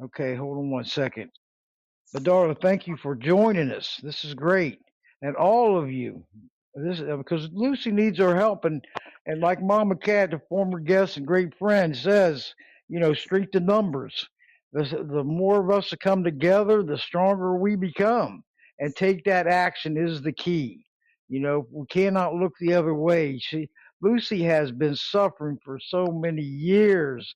Okay, hold on one second. But Darla, thank you for joining us. This is great, and all of you. This because Lucy needs our help, and like Mama Cat, the former guest and great friend, says, strength in numbers. The more of us that come together, the stronger we become, and take that action is the key. We cannot look the other way. Lucy has been suffering for so many years,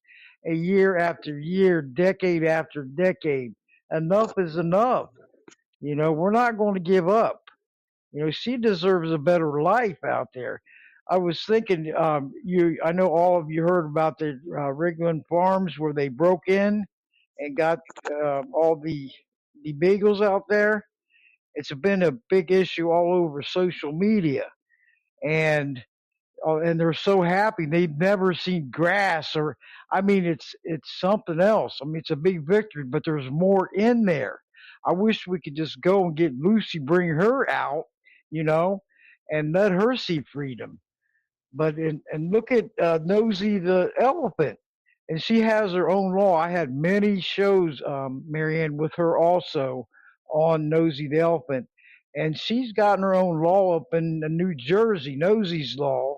a year after year, decade after decade. Enough is enough. We're not going to give up. She deserves a better life out there. I was thinking, I know all of you heard about the Rigland Farms where they broke in and got all the beagles out there. It's been a big issue all over social media, and and they're so happy they've never seen grass or I mean it's something else. I mean it's a big victory, but there's more in there. I wish we could just go and get Lucy, bring her out, you know, and let her see freedom. But and look at Nosy the elephant, and she has her own law. I had many shows, Marianne, with her also on Nosy the elephant, and she's gotten her own law up in New Jersey, Nosy's law,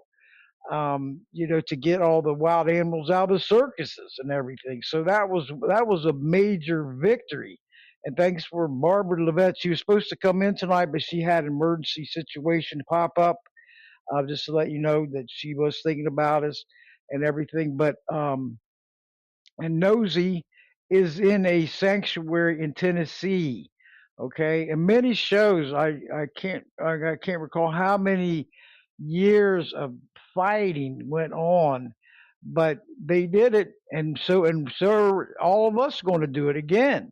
to get all the wild animals out of circuses and everything. So that was a major victory. And thanks for Barbara Levette. She was supposed to come in tonight, but she had an emergency situation pop up. Just to let you know that she was thinking about us and everything. But and Nosy is in a sanctuary in Tennessee. Okay, and many shows. I can't recall how many years of fighting went on, but they did it, and so all of us are going to do it again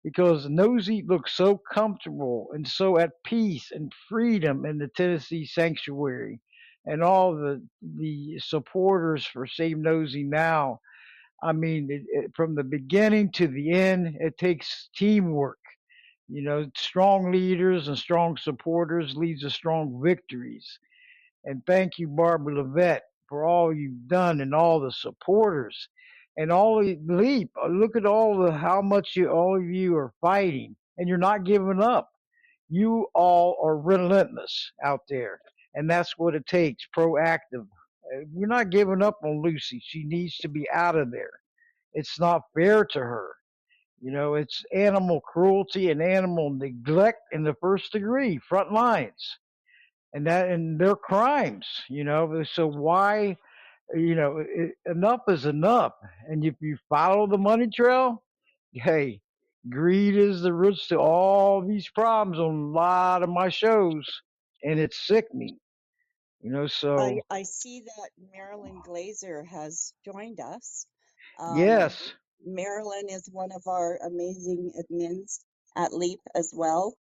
because Nosy looks so comfortable and so at peace and freedom in the Tennessee sanctuary, and all the supporters for Save Nosy Now. I mean, from the beginning to the end, it takes teamwork. Strong leaders and strong supporters leads to strong victories. And thank you, Barbara Levette, for all you've done and all the supporters and all the leap. Look at how much all of you are fighting, and you're not giving up. You all are relentless out there, and that's what it takes. Proactive. We're not giving up on Lucy. She needs to be out of there. It's not fair to her. It's animal cruelty and animal neglect in the first degree, front lines, and they're crimes. So why? Enough is enough. And if you follow the money trail, hey, greed is the roots to all these problems on a lot of my shows, and it's sickening. So I see that Marilyn Glazer has joined us. Um, yes, Marilyn is one of our amazing admins at Leap as well.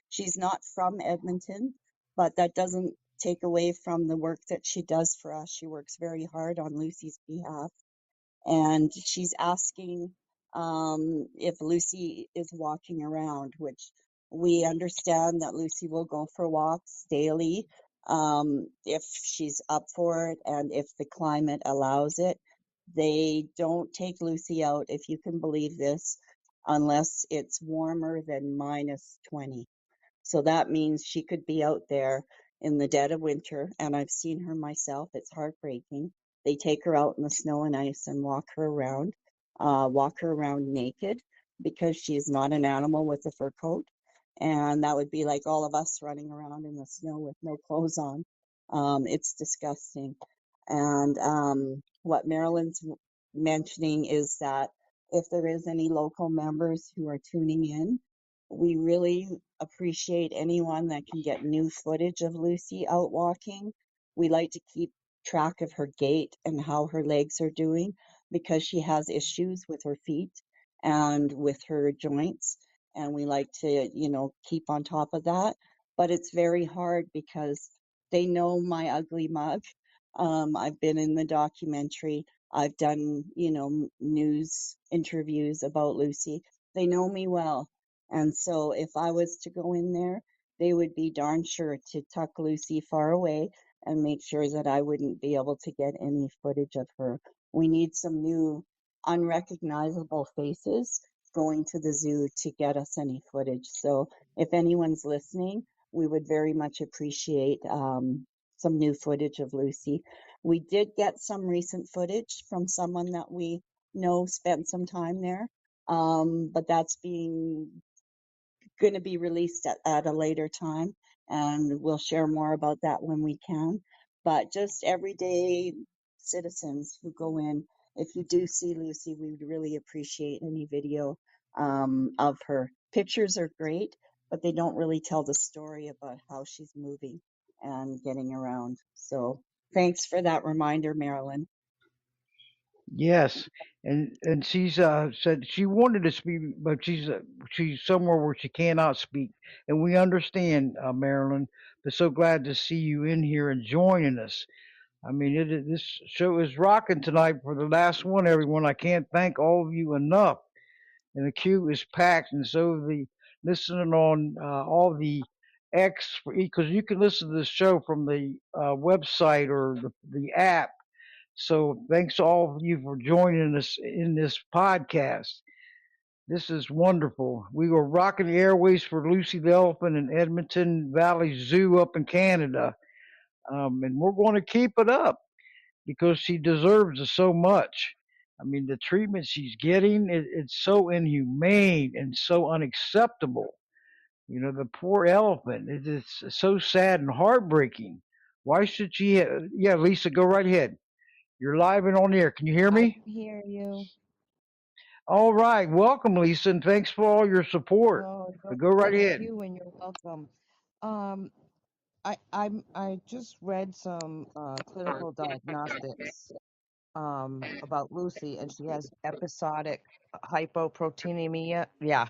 She's not from Edmonton, but that doesn't take away from the work that she does for us. She works very hard on Lucy's behalf, and she's asking if Lucy is walking around, which we understand that Lucy will go for walks daily if she's up for it and if the climate allows it. They don't take Lucy out, if you can believe this, unless it's warmer than -20. So that means she could be out there in the dead of winter, and I've seen her myself. It's heartbreaking. They take her out in the snow and ice and walk her around naked because she's not an animal with a fur coat. And that would be like all of us running around in the snow with no clothes on. It's disgusting. And what Marilyn's mentioning is that if there is any local members who are tuning in, we really appreciate anyone that can get new footage of Lucy out walking. We like to keep track of her gait and how her legs are doing because she has issues with her feet and with her joints. And we like to, keep on top of that. But it's very hard because they know my ugly mug. I've been in the documentary. I've done, news interviews about Lucy. They know me well. And so if I was to go in there, they would be darn sure to tuck Lucy far away and make sure that I wouldn't be able to get any footage of her. We need some new unrecognizable faces going to the zoo to get us any footage. So if anyone's listening, we would very much appreciate some new footage of Lucy. We did get some recent footage from someone that we know spent some time there, but that's going to be released at a later time, and we'll share more about that when we can. But just everyday citizens who go in, if you do see Lucy, we would really appreciate any video of her. Pictures are great, but they don't really tell the story about how she's moving and getting around. So thanks for that reminder, Marilyn. Yes, and she's said she wanted to speak, but she's somewhere where she cannot speak, and we understand, Marilyn. But so glad to see you in here and joining us. I mean, this show is rocking tonight for the last one, everyone. I can't thank all of you enough, and the queue is packed, and so the listening on all the X because you can listen to the show from the website or the app. So thanks to all of you for joining us in this podcast. This is wonderful. We were rocking the airways for Lucy the Elephant in Edmonton Valley Zoo up in Canada. And we're going to keep it up because she deserves it so much. I mean, the treatment she's getting, it's so inhumane and so unacceptable. The poor elephant, it's so sad and heartbreaking. Why should she? Yeah, Lisa, go right ahead. You're live and on the air. Can you hear I me? can hear you. All right. Welcome, Lisa, and thanks for all your support. Oh, But go right thank ahead. you, and you're welcome. Um, I just read some clinical diagnostics about Lucy, and she has episodic hypoproteinemia. Yeah,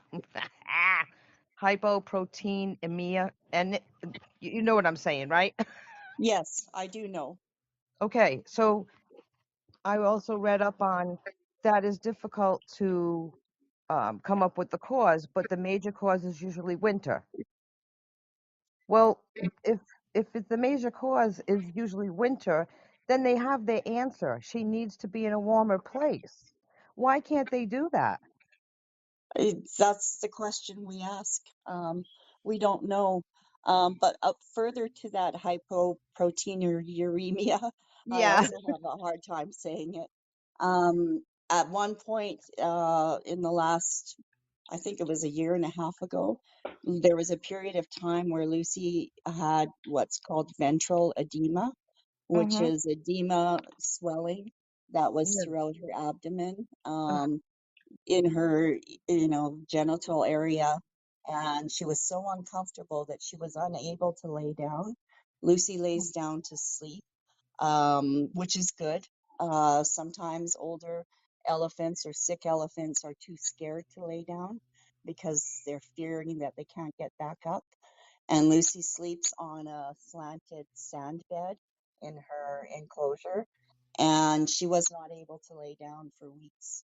hypoproteinemia, and you know what I'm saying, right? Yes, I do know. Okay, so I also read up on that is difficult to come up with the cause, but the major cause is usually winter. Well, if the major cause is usually winter, then they have their answer. She needs to be in a warmer place. Why can't they do that? That's the question we ask. We don't know. But up further to that hypoproteinuria, I Yeah. also have a hard time saying it. At one point in the last, I think it was a year and a half ago, there was a period of time where Lucy had what's called ventral edema, which Mhm. is edema swelling that was Yeah. throughout her abdomen. Ugh. In her, genital area, and she was so uncomfortable that she was unable to lay down. Lucy lays down to sleep, which is good. Sometimes older elephants or sick elephants are too scared to lay down because they're fearing that they can't get back up. And Lucy sleeps on a slanted sand bed in her enclosure, and she was not able to lay down for weeks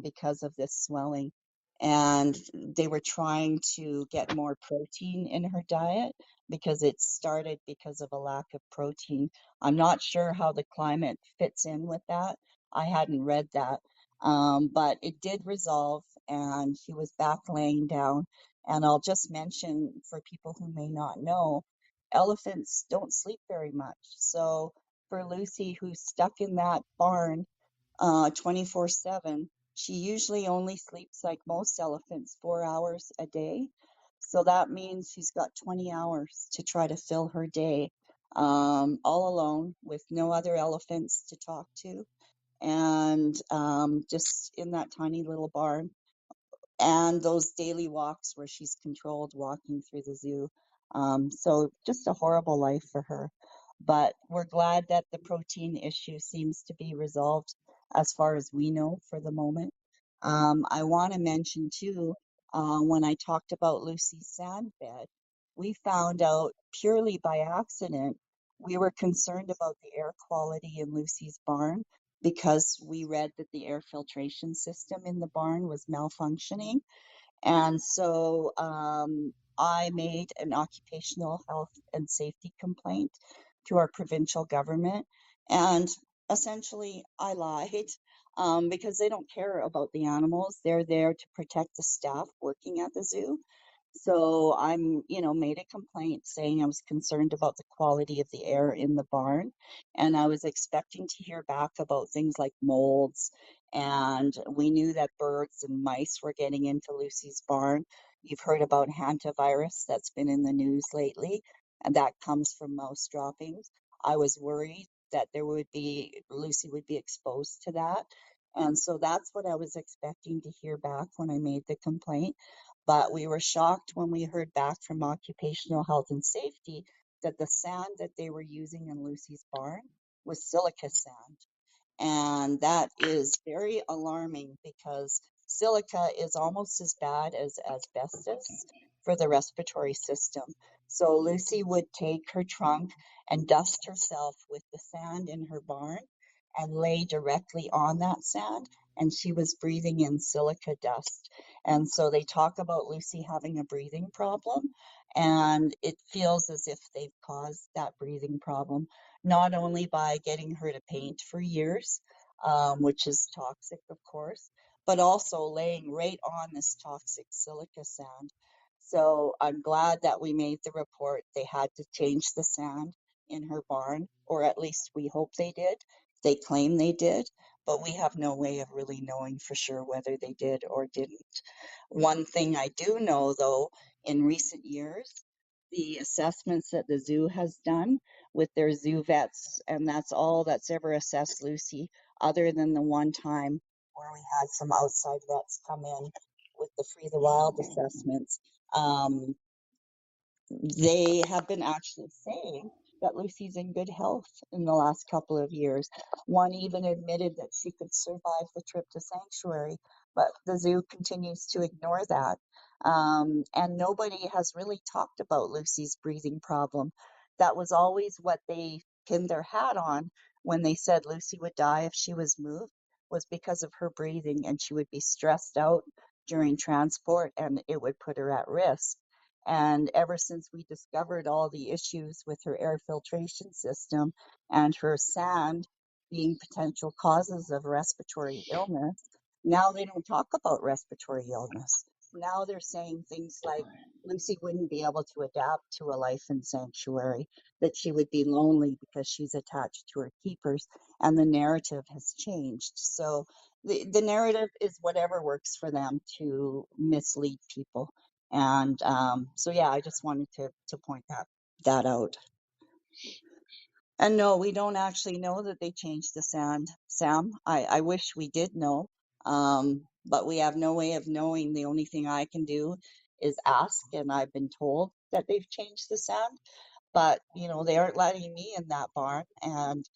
because of this swelling. And they were trying to get more protein in her diet because it started because of a lack of protein. I'm not sure how the climate fits in with that. I hadn't read that. But it did resolve, and she was back laying down. And I'll just mention for people who may not know, elephants don't sleep very much. So for Lucy, who's stuck in that barn 24/7. She usually only sleeps like most elephants, 4 hours a day. So that means she's got 20 hours to try to fill her day all alone with no other elephants to talk to and just in that tiny little barn and those daily walks where she's controlled walking through the zoo. So just a horrible life for her. But we're glad that the protein issue seems to be resolved as far as we know for the moment. I want to mention too, when I talked about Lucy's sand bed, we found out purely by accident. We were concerned about the air quality in Lucy's barn because we read that the air filtration system in the barn was malfunctioning. And so I made an occupational health and safety complaint to our provincial government. And essentially, I lied because they don't care about the animals. They're there to protect the staff working at the zoo. So made a complaint saying I was concerned about the quality of the air in the barn, and I was expecting to hear back about things like molds. And we knew that birds and mice were getting into Lucy's barn. You've heard about hantavirus that's been in the news lately, and that comes from mouse droppings. I was worried that Lucy would be exposed to that. And so that's what I was expecting to hear back when I made the complaint. But we were shocked when we heard back from occupational health and safety that the sand that they were using in Lucy's barn was silica sand. And that is very alarming because silica is almost as bad as asbestos for the respiratory system. So Lucy would take her trunk and dust herself with the sand in her barn and lay directly on that sand, and she was breathing in silica dust. And so they talk about Lucy having a breathing problem, and it feels as if they've caused that breathing problem not only by getting her to paint for years, which is toxic, of course, but also laying right on this toxic silica sand. So I'm glad that we made the report. They had to change the sand in her barn, or at least we hope they did. They claim they did, but we have no way of really knowing for sure whether they did or didn't. One thing I do know, though, in recent years, the assessments that the zoo has done with their zoo vets, and that's all that's ever assessed Lucy, other than the one time where we had some outside vets come in with the Free the Wild assessments. They have been actually saying that Lucy's in good health in the last couple of years. One even admitted that she could survive the trip to sanctuary, but the zoo continues to ignore that. And nobody has really talked about Lucy's breathing problem. That was always what they pinned their hat on when they said Lucy would die if she was moved, was because of her breathing, and she would be stressed out during transport and it would put her at risk. And ever since we discovered all the issues with her air filtration system and her sand being potential causes of respiratory illness, now they don't talk about respiratory illness. Now they're saying things like Lucy wouldn't be able to adapt to a life in sanctuary, that she would be lonely because she's attached to her keepers, and the narrative has changed. So the narrative is whatever works for them to mislead people. And so, yeah, I just wanted to point that out. And no, we don't actually know that they changed the sand, Sam. I wish we did know, but we have no way of knowing. The only thing I can do is ask, and I've been told that they've changed the sand, but they aren't letting me in that barn. And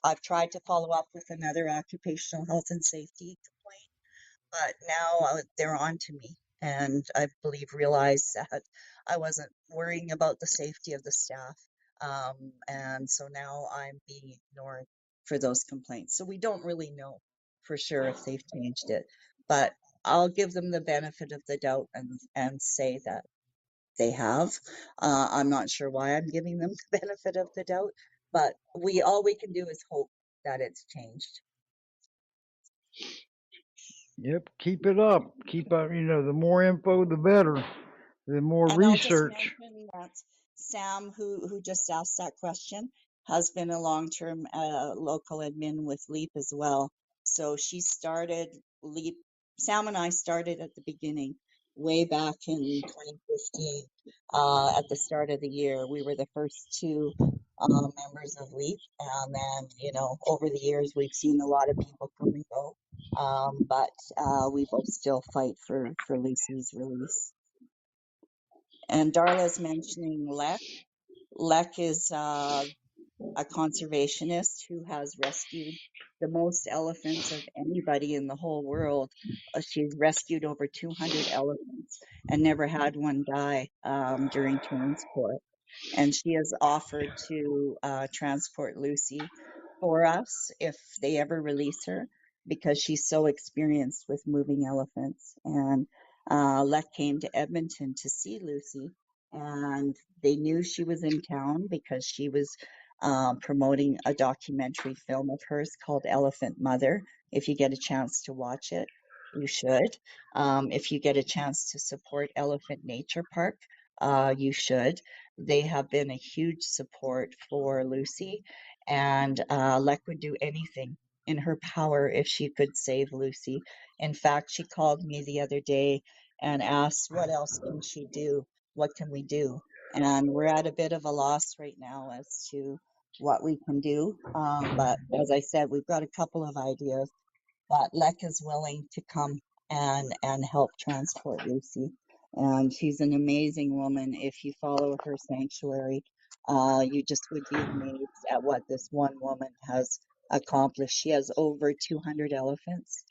I've tried to follow up with another occupational health and safety complaint, but now they're on to me, and I believe realized that I wasn't worrying about the safety of the staff. And so now I'm being ignored for those complaints. So we don't really know for sure if they've changed it, but I'll give them the benefit of the doubt and say that they have. I'm not sure why I'm giving them the benefit of the doubt, but all we can do is hope that it's changed. Yep, keep it up. Keep up. The more info, the better. The more And I'll just research. mention that Sam, who just asked that question, has been a long-term local admin with LEAP as well. So she started LEAP. Sam and I started at the beginning, way back in 2015. At the start of the year, we were the first two members of LEAP, and then over the years we've seen a lot of people come and go. But we both still fight for Lucy's release. And Darla's mentioning Lek. Lek is a conservationist who has rescued the most elephants of anybody in the whole world. She's rescued over 200 elephants and never had one die during transport. And she has offered to transport Lucy for us if they ever release her, because she's so experienced with moving elephants. And Lek came to Edmonton to see Lucy, and they knew she was in town because she was promoting a documentary film of hers called Elephant Mother. If you get a chance to watch it, you should. If you get a chance to support Elephant Nature Park, you should. They have been a huge support for Lucy, and Lek would do anything in her power if she could save Lucy. In fact, she called me the other day and asked, what else can she do? What can we do? And we're at a bit of a loss right now as to what we can do. But as I said, we've got a couple of ideas, but Lek is willing to come and help transport Lucy. And she's an amazing woman. If you follow her sanctuary, you just would be amazed at what this one woman has accomplished. She has over 200 elephants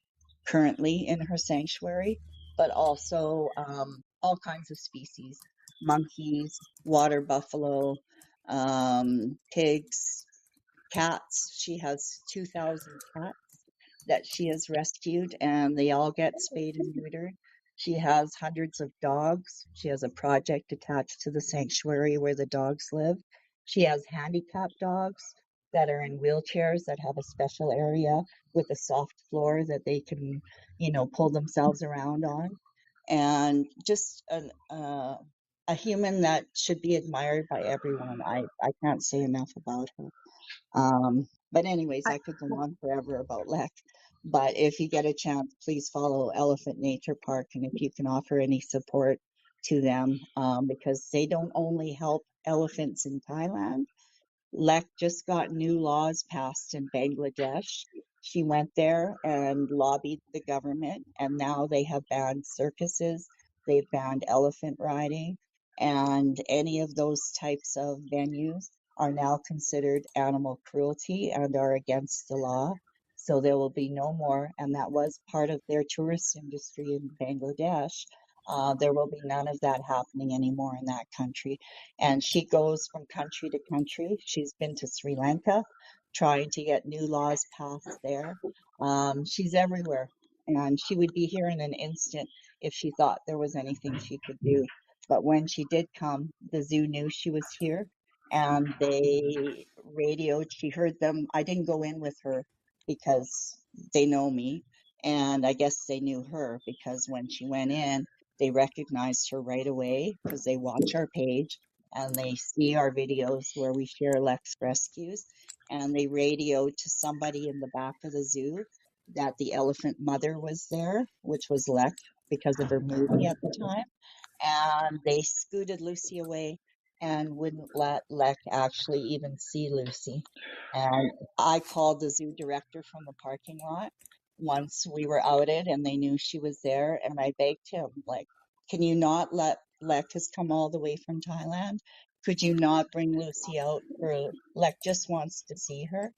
currently in her sanctuary, but also all kinds of species: monkeys, water buffalo, pigs, cats. She has 2,000 cats that she has rescued, and they all get spayed and neutered. She has hundreds of dogs. She has a project attached to the sanctuary where the dogs live. She has handicapped dogs that are in wheelchairs that have a special area with a soft floor that they can, pull themselves around on. And just a human that should be admired by everyone. I can't say enough about her. But anyways, I could go on forever about Lek. But if you get a chance, please follow Elephant Nature Park, and if you can offer any support to them, because they don't only help elephants in Thailand. Lek just got new laws passed in Bangladesh. She went there and lobbied the government, and now they have banned circuses, they've banned elephant riding, and any of those types of venues are now considered animal cruelty and are against the law. So there will be no more, and that was part of their tourist industry in Bangladesh. There will be none of that happening anymore in that country. And she goes from country to country. She's been to Sri Lanka trying to get new laws passed there. She's everywhere, and she would be here in an instant if she thought there was anything she could do. But when she did come, the zoo knew she was here, and they radioed. She heard them. I didn't go in with her because they know me, and I guess they knew her because when she went in, they recognized her right away because they watch our page and they see our videos where we share Lex rescues, and they radioed to somebody in the back of the zoo that the elephant mother was there, which was Lex because of her movie at the time, and they scooted Lucy away and wouldn't let Lek actually even see Lucy. And I called the zoo director from the parking lot once we were outed and they knew she was there, and I begged him, like, can you not let Lek has come all the way from Thailand? Could you not bring Lucy out for Lek just wants to see her?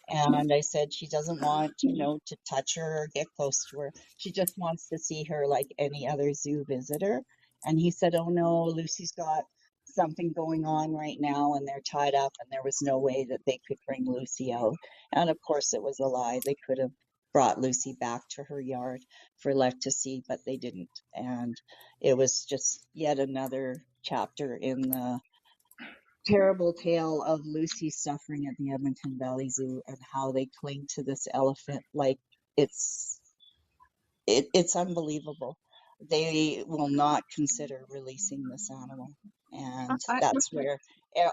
And I said she doesn't want, to touch her or get close to her. She just wants to see her like any other zoo visitor. And he said, oh no, Lucy's got something going on right now and they're tied up and there was no way that they could bring Lucy out. And of course it was a lie. They could have brought Lucy back to her yard for Lek to see, but they didn't. And it was just yet another chapter in the terrible tale of Lucy suffering at the Edmonton Valley Zoo and how they cling to this elephant like it's it's unbelievable. They will not consider releasing this animal, and I, that's where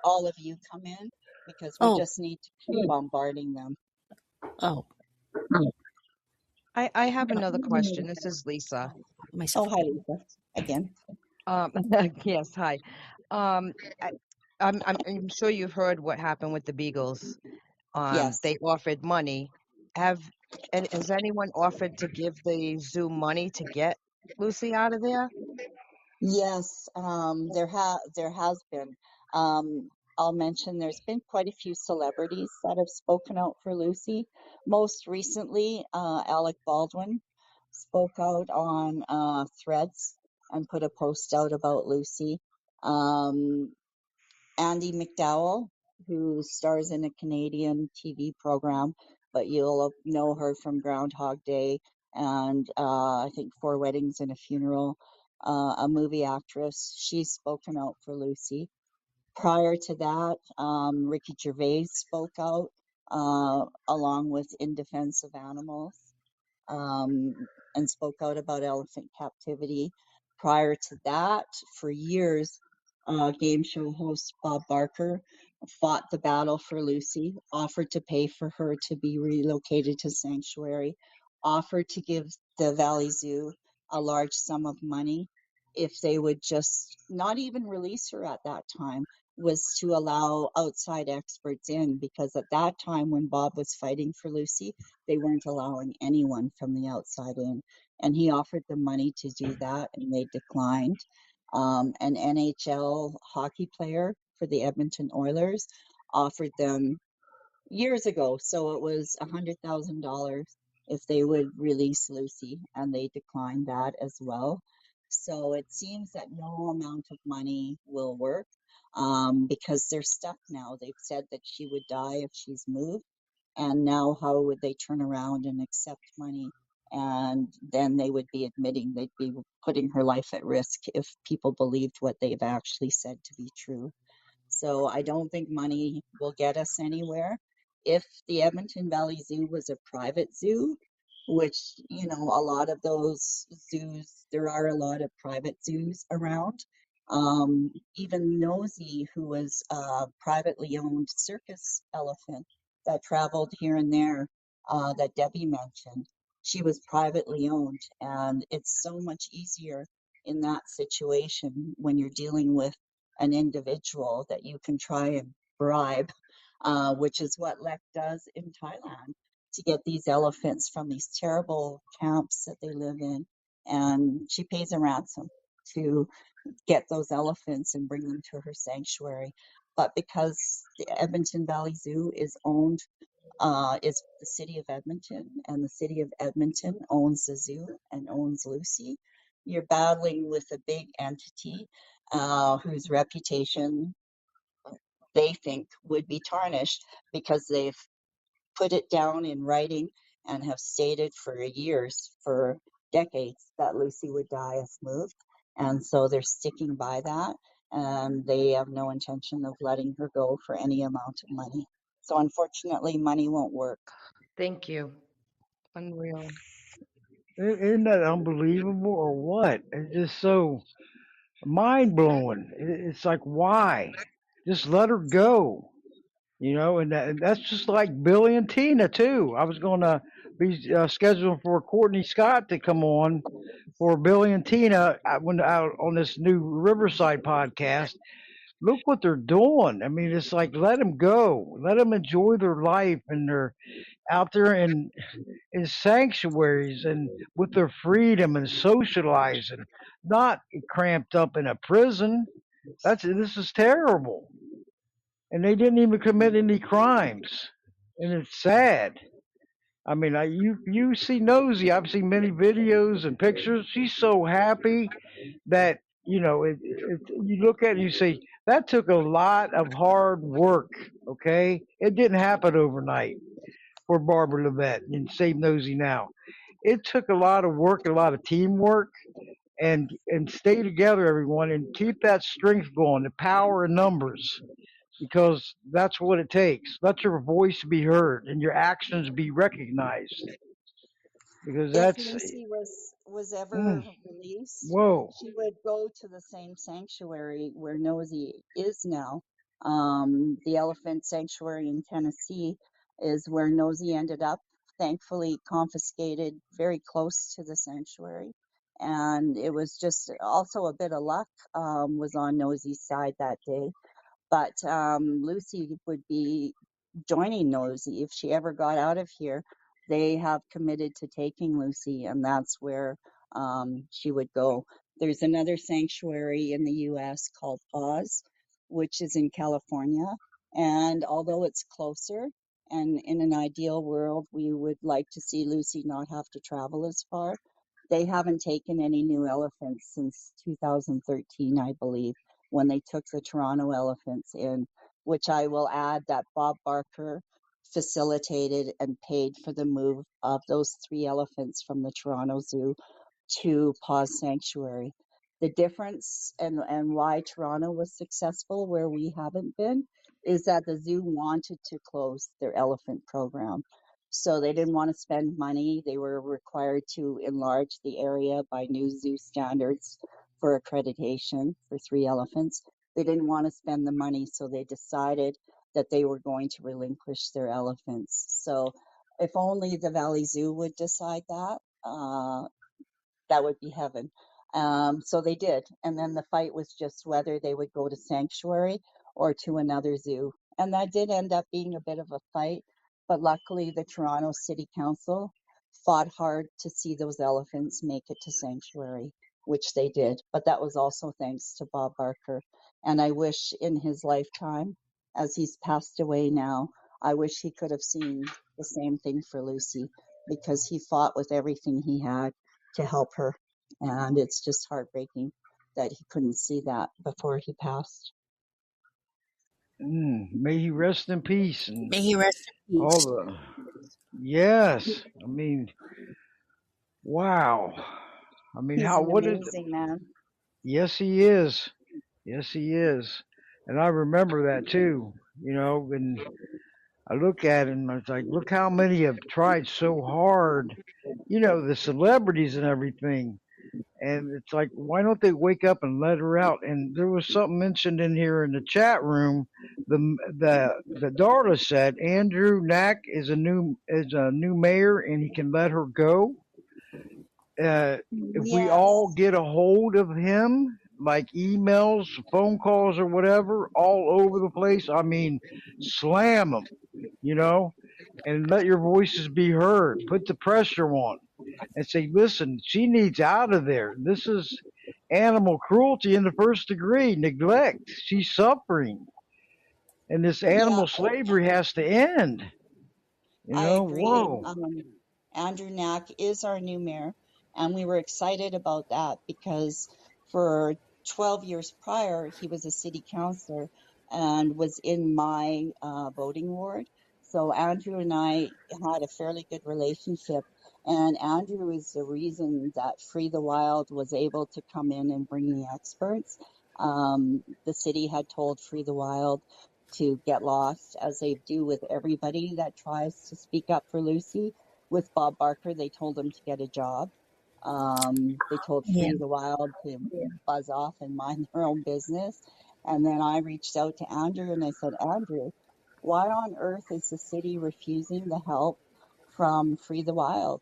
all of you come in because we Oh, just need to keep bombarding them. oh, I have another question. This is Lisa. Oh, myself. hi, Lisa. Again. Um, yes, hi. Um, I, I'm sure you've heard what happened with the Beagles. Yes. They offered money. Have and has anyone offered to give the zoo money to get Lucy out of there? Yes, there has been. Um, I'll mention there's been quite a few celebrities that have spoken out for Lucy. Most recently, Alec Baldwin spoke out on Threads and put a post out about Lucy. Um, Andy McDowell, who stars in a Canadian TV program, but you'll know her from Groundhog Day and I think Four Weddings and a Funeral, a movie actress. She's spoken out for Lucy. Prior to that, Ricky Gervais spoke out along with In Defense of Animals and spoke out about elephant captivity. Prior to that, for years, game show host Bob Barker fought the battle for Lucy, offered to pay for her to be relocated to sanctuary, offered to give the Valley Zoo a large sum of money if they would just not even release her at that time, was to allow outside experts in, because at that time when Bob was fighting for Lucy, they weren't allowing anyone from the outside in. And he offered them money to do that, and they declined. An NHL hockey player for the Edmonton Oilers offered them years ago. So it was $100,000 if they would release Lucy, and they declined that as well. So it seems that no amount of money will work because they're stuck now. They've said that she would die if she's moved. And now, how would they turn around and accept money? And then they would be admitting they'd be putting her life at risk if people believed what they've actually said to be true. So I don't think money will get us anywhere. If the Edmonton Valley Zoo was a private zoo, which, you know, a lot of those zoos, there are a lot of private zoos around. Even Nosy, who was a privately owned circus elephant that traveled here and there, that Debbie mentioned, she was privately owned. And it's so much easier in that situation when you're dealing with an individual that you can try and bribe, which is what Lek does in Thailand to get these elephants from these terrible camps that they live in. And she pays a ransom to get those elephants and bring them to her sanctuary. But because the Edmonton Valley Zoo is the city of Edmonton, and the city of Edmonton owns the zoo and owns Lucy, you're battling with a big entity whose reputation they think would be tarnished because they've put it down in writing and have stated for years, for decades, that Lucy would die if moved. And so they're sticking by that, and they have no intention of letting her go for any amount of money. So unfortunately, money won't work. Thank you. Unreal. Isn't that unbelievable or what? It's just so mind blowing. It's like, why? Just let her go. And that's just like Billy and Tina too. I was going to be scheduling for Courtney Scott to come on for Billy and Tina when out on this new Riverside podcast. Look what they're doing. I mean, it's like let them go, let them enjoy their life, and they're out there in sanctuaries and with their freedom and socializing, not cramped up in a prison. This is terrible, and they didn't even commit any crimes, and it's sad. I mean, you see Nosy. I've seen many videos and pictures. She's so happy that you look at it and you say that took a lot of hard work. Okay, it didn't happen overnight for Barbara Levette and Save Nosy Now. It took a lot of work, a lot of teamwork, and stay together, everyone, and keep that strength going. The power in numbers. because that's what it takes. Let your voice be heard and your actions be recognized, because If that's Lucy was mm, ever released, whoa. she would go to the same sanctuary where Nosy is now. The Elephant Sanctuary in Tennessee is where Nosy ended up, thankfully confiscated very close to the sanctuary. And it was just also a bit of luck was on Nosy's side that day. But Lucy would be joining Nosy if she ever got out of here. They have committed to taking Lucy, and that's where she would go. There's another sanctuary in the U.S. called Oz, which is in California. And although it's closer, and in an ideal world, we would like to see Lucy not have to travel as far. They haven't taken any new elephants since 2013, I believe, when they took the Toronto elephants in, which I will add that Bob Barker facilitated and paid for the move of those 3 elephants from the Toronto Zoo to Paws Sanctuary. The difference and why Toronto was successful where we haven't been is that the zoo wanted to close their elephant program. So they didn't want to spend money. They were required to enlarge the area by new zoo standards for accreditation for 3 elephants. They didn't want to spend the money, so they decided that they were going to relinquish their elephants. So if only the Valley Zoo would decide that, that would be heaven. So they did. And then the fight was just whether they would go to sanctuary or to another zoo. And that did end up being a bit of a fight. But luckily, the Toronto City Council fought hard to see those elephants make it to sanctuary, which they did. But that was also thanks to Bob Barker. And I wish in his lifetime, as he's passed away now, I wish he could have seen the same thing for Lucy, because he fought with everything he had to help her. And it's just heartbreaking that he couldn't see that before he passed. May he rest in peace and May he rest in all peace. the. Yes, I mean, wow. I mean, He's how? an What is? amazing man. Yes, he is. Yes, he is. And I remember that too. And I look at it and I was like, look how many have tried so hard. The celebrities and everything. And it's like, why don't they wake up and let her out? And there was something mentioned in here in the chat room. The Darla said Andrew Knack is a new mayor and he can let her go. If we all Yes, get a hold of him, like emails, phone calls, or whatever, all over the place, I mean, slam them, you know, and let your voices be heard. Put the pressure on and say, listen, she needs out of there. This is animal cruelty in the first degree, neglect. She's suffering. And this yeah, animal slavery has to end. I agree. Whoa. Andrew Knack is our new mayor, and we were excited about that because for 12 years prior, he was a city councillor and was in my voting ward. So Andrew and I had a fairly good relationship, and Andrew is the reason that Free the Wild was able to come in and bring the experts. The city had told Free the Wild to get lost, as they do with everybody that tries to speak up for Lucy. With Bob Barker, they told him to get a job. They told Yeah. Free the Wild to buzz off and mind their own business. And then I reached out to Andrew and I said, Andrew, why on earth is the city refusing the help from Free the Wild,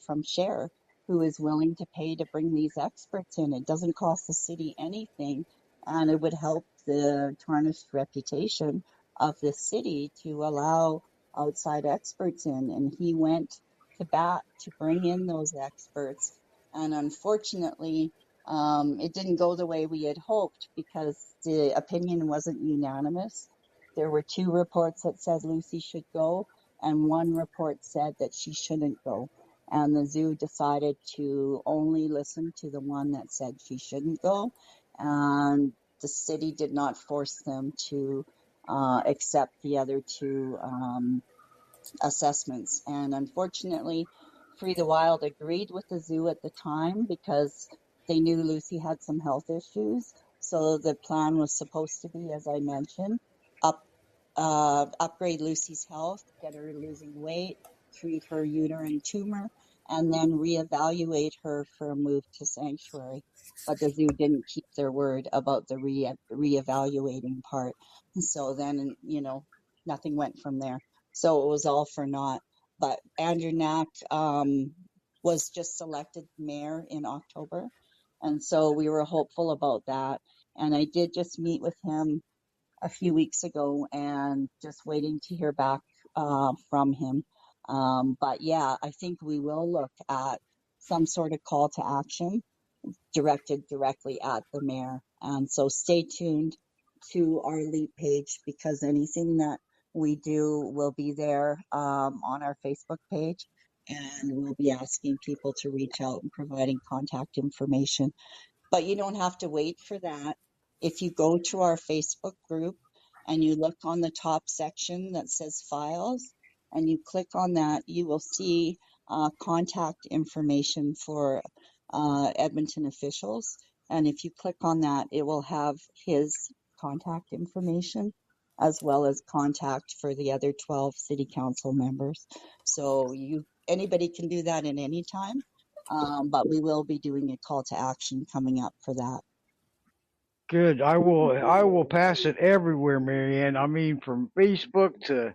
from Cher, who is willing to pay to bring these experts in? It doesn't cost the city anything, and it would help the tarnished reputation of the city to allow outside experts in. And he went to bat to bring in those experts. And unfortunately, it didn't go the way we had hoped because the opinion wasn't unanimous. There were 2 reports that said Lucy should go, and 1 report said that she shouldn't go. And the zoo decided to only listen to the one that said she shouldn't go. And the city did not force them to accept the other 2 assessments. And unfortunately, Free the Wild agreed with the zoo at the time because they knew Lucy had some health issues. So the plan was supposed to be, as I mentioned, up upgrade Lucy's health, get her losing weight, treat her uterine tumor, and then reevaluate her for a move to sanctuary. But the zoo didn't keep their word about the reevaluating part. So then, nothing went from there. So it was all for naught. But Andrew Knack was just selected mayor in October. And so we were hopeful about that. And I did just meet with him a few weeks ago and just waiting to hear back from him. But yeah, I think we will look at some sort of call to action directed directly at the mayor. And so stay tuned to our Leap page because anything that we do will be there on our Facebook page. And we'll be asking people to reach out and providing contact information. But you don't have to wait for that. If you go to our Facebook group and you look on the top section that says files and you click on that, you will see contact information for Edmonton officials. And if you click on that, it will have his contact information as well as contact for the other 12 city council members. So anybody can do that at any time. But we will be doing a call to action coming up for that. Good. I will pass it everywhere, Marianne. I mean, from Facebook to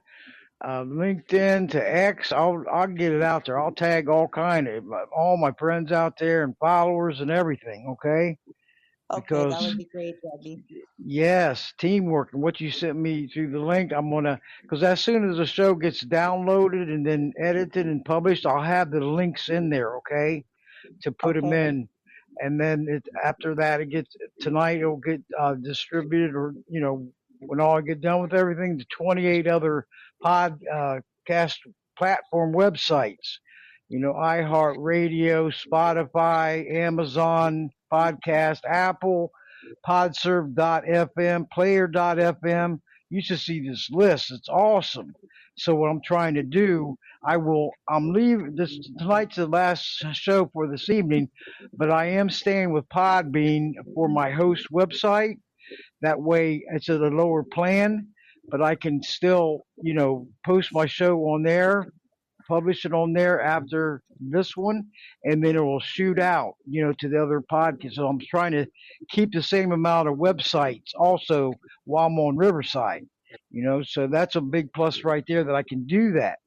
LinkedIn to X. I'll get it out there. I'll tag all my friends out there and followers and everything. Okay, Okay, that because would be great, Debbie. yes, teamwork. And what you sent me through the link, I'm gonna because as soon as the show gets downloaded and then edited and published, I'll have the links in there. Okay, to put them Okay. in, and then after that it gets tonight it'll get distributed, or when all I get done with everything, to 28 other podcast platform websites. iHeartRadio, Spotify, Amazon Podcast, Apple, Podserve.fm, Player.fm. You should see this list. It's awesome. So what I'm trying to do, I'm leaving this tonight's the last show for this evening, but I am staying with Podbean for my host website. That way it's at a lower plan, but I can still, post my show on there, publish it on there after this one, and then it will shoot out, to the other podcasts. So I'm trying to keep the same amount of websites also while I'm on Riverside, so that's a big plus right there that I can do that.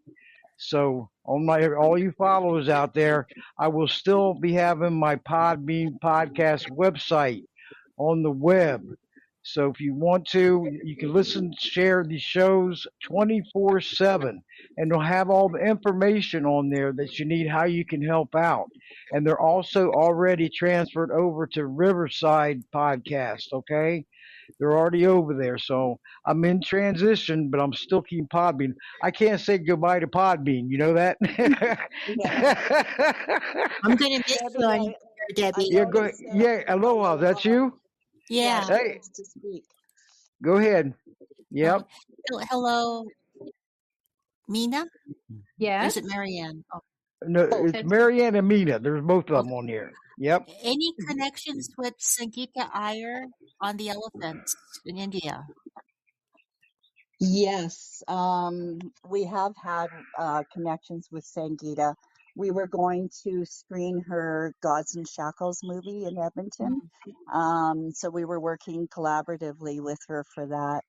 So on all you followers out there, I will still be having my Podbean podcast website on the web. So if you want to, you can listen, share these shows 24/7, and they'll have all the information on there that you need, how you can help out. And they're also already transferred over to Riverside Podcast, okay? They're already over there. So I'm in transition, but I'm still keeping Podbean. I can't say goodbye to Podbean. You know that? Yeah. I'm gonna miss Debbie, you on here, I Debbie. Yeah, go. noticed Yeah, aloha. That's you. yeah, Yeah. she Hey, wants to speak. go ahead. Oh, Yep. hello, Meena? Or is Yes. it Marianne? Oh, No, Both. it's Marianne and Meena. There's both of them on here. Yep. any connections with Sangeeta Iyer on the elephants in India? Yes, we have had connections with Sangeeta. We were going to screen her Gods and Shackles movie in Edmonton. So we were working collaboratively with her for that.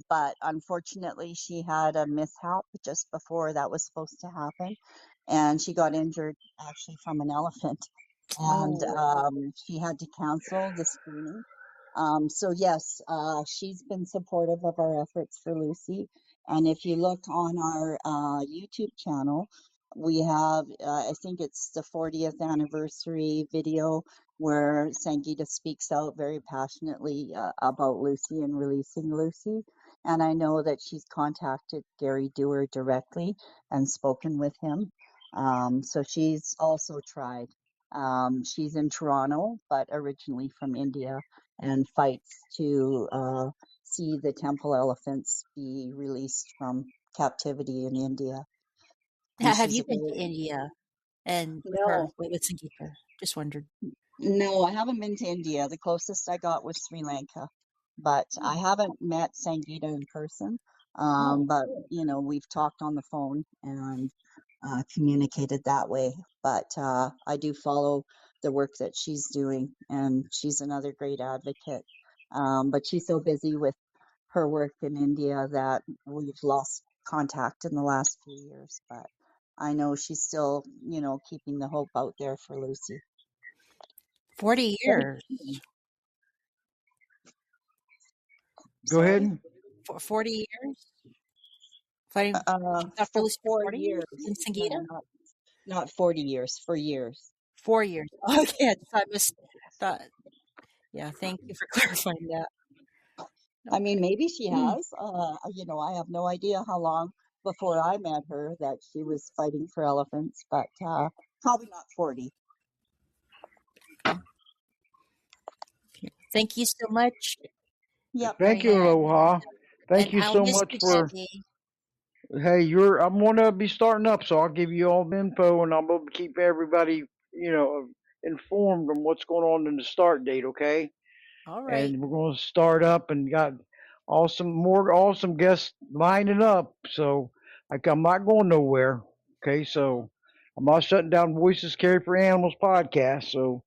But unfortunately, she had a mishap just before that was supposed to happen. And she got injured actually from an elephant. And she had to cancel the screening. So yes, she's been supportive of our efforts for Lucy. And if you look on our YouTube channel, we have, I think it's the 40th anniversary video where Sangeeta speaks out very passionately about Lucy and releasing Lucy. And I know that she's contacted Gary Dewar directly and spoken with him. So she's also tried. She's in Toronto, but originally from India, and fights to see the temple elephants be released from captivity in India. And Have she's you a been very to India and with her, no, with Sangeeta? Just wondered. no, I haven't been to India. The closest I got was Sri Lanka. but I haven't met Sangeeta in person. But we've talked on the phone and communicated that way. But I do follow the work that she's doing, and she's another great advocate. But she's so busy with her work in India that we've lost contact in the last few years. But I know she's still, keeping the hope out there for Lucy. 40 years. Go Sorry? ahead. For 40 years? Fighting Dr. For Lucy for 40 years? 4 years. And No, Sangeeta? not 40 years, for years. 4 years. Okay, I missed that. Yeah, thank you for clarifying that. I mean, Okay. maybe she has. I have no idea how long before I met her that she was fighting for elephants, but probably not 40. Okay. Thank you so much, Yep. Thank you, Marianne. Aloha. Thank And you I'll so miss much you, for. Debbie. Hey, I'm gonna be starting up, so I'll give you all the info, and I'm gonna keep everybody, informed on what's going on in the start date. Okay. All right. And we're going to start up and got more awesome guests lining up. So I'm not going nowhere. Okay, so I'm not shutting down Voices Carry for Animals podcast. So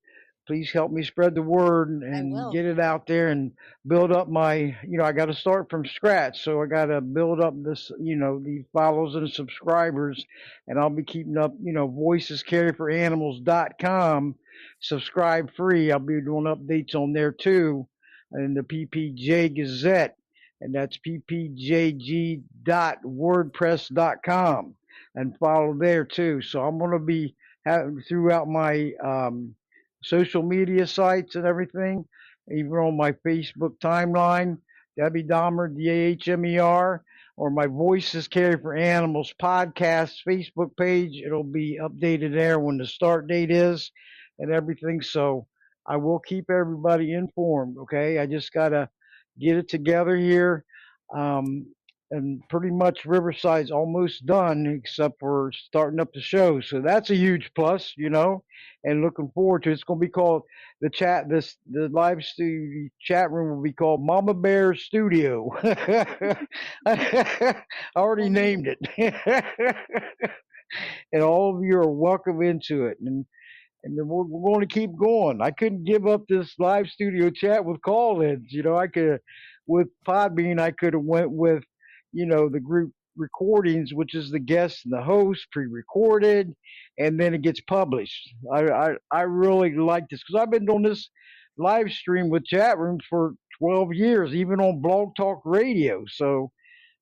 please help me spread the word I and will. get it out there and build up my. I got to start from scratch. So I got to build up this, these follows and subscribers, and I'll be keeping up. VoicesCarryForAnimals.com. Subscribe free. I'll be doing updates on there too, and the PPJ Gazette, and that's ppjg.wordpress.com, and follow there too. So I'm going to be having throughout my social media sites and everything, even on my Facebook timeline, Debbie Dahmer, Dahmer, or my Voices Carry for Animals podcast Facebook page. It'll be updated there when the start date is and everything. So I will keep everybody informed. Okay, I just gotta get it together here. And pretty much Riverside's almost done, except for starting up the show. So that's a huge plus, and looking forward to it. It's going to be called the live studio chat room will be called Mama Bear Studio. I already named it. And all of you are welcome into it. And then we're going to keep going. I couldn't give up this live studio chat with call-ins. I could, with Podbean, I could have went with, the group recordings, which is the guest and the host pre-recorded, and then it gets published. I really like this because I've been doing this live stream with chat rooms for 12 years, even on Blog Talk Radio. So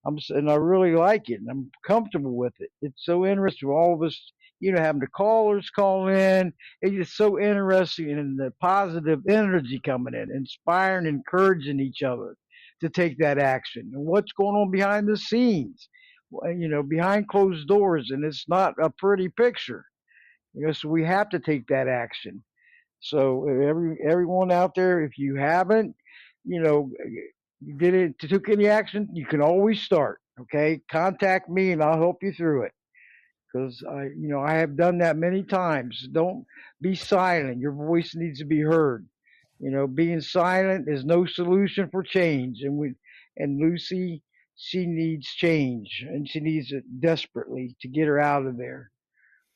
and I really like it, and I'm comfortable with it. It's so interesting. All of us, having the callers call in. It's just so interesting, and the positive energy coming in, inspiring, encouraging each other to take that action. And what's going on behind the scenes, behind closed doors, and it's not a pretty picture. So we have to take that action. So everyone out there, if you haven't, you know, you took any action, you can always start. Okay, contact me and I'll help you through it. Because I have done that many times. Don't be silent. Your voice needs to be heard. Being silent is no solution for change. And Lucy, she needs change, and she needs it desperately to get her out of there.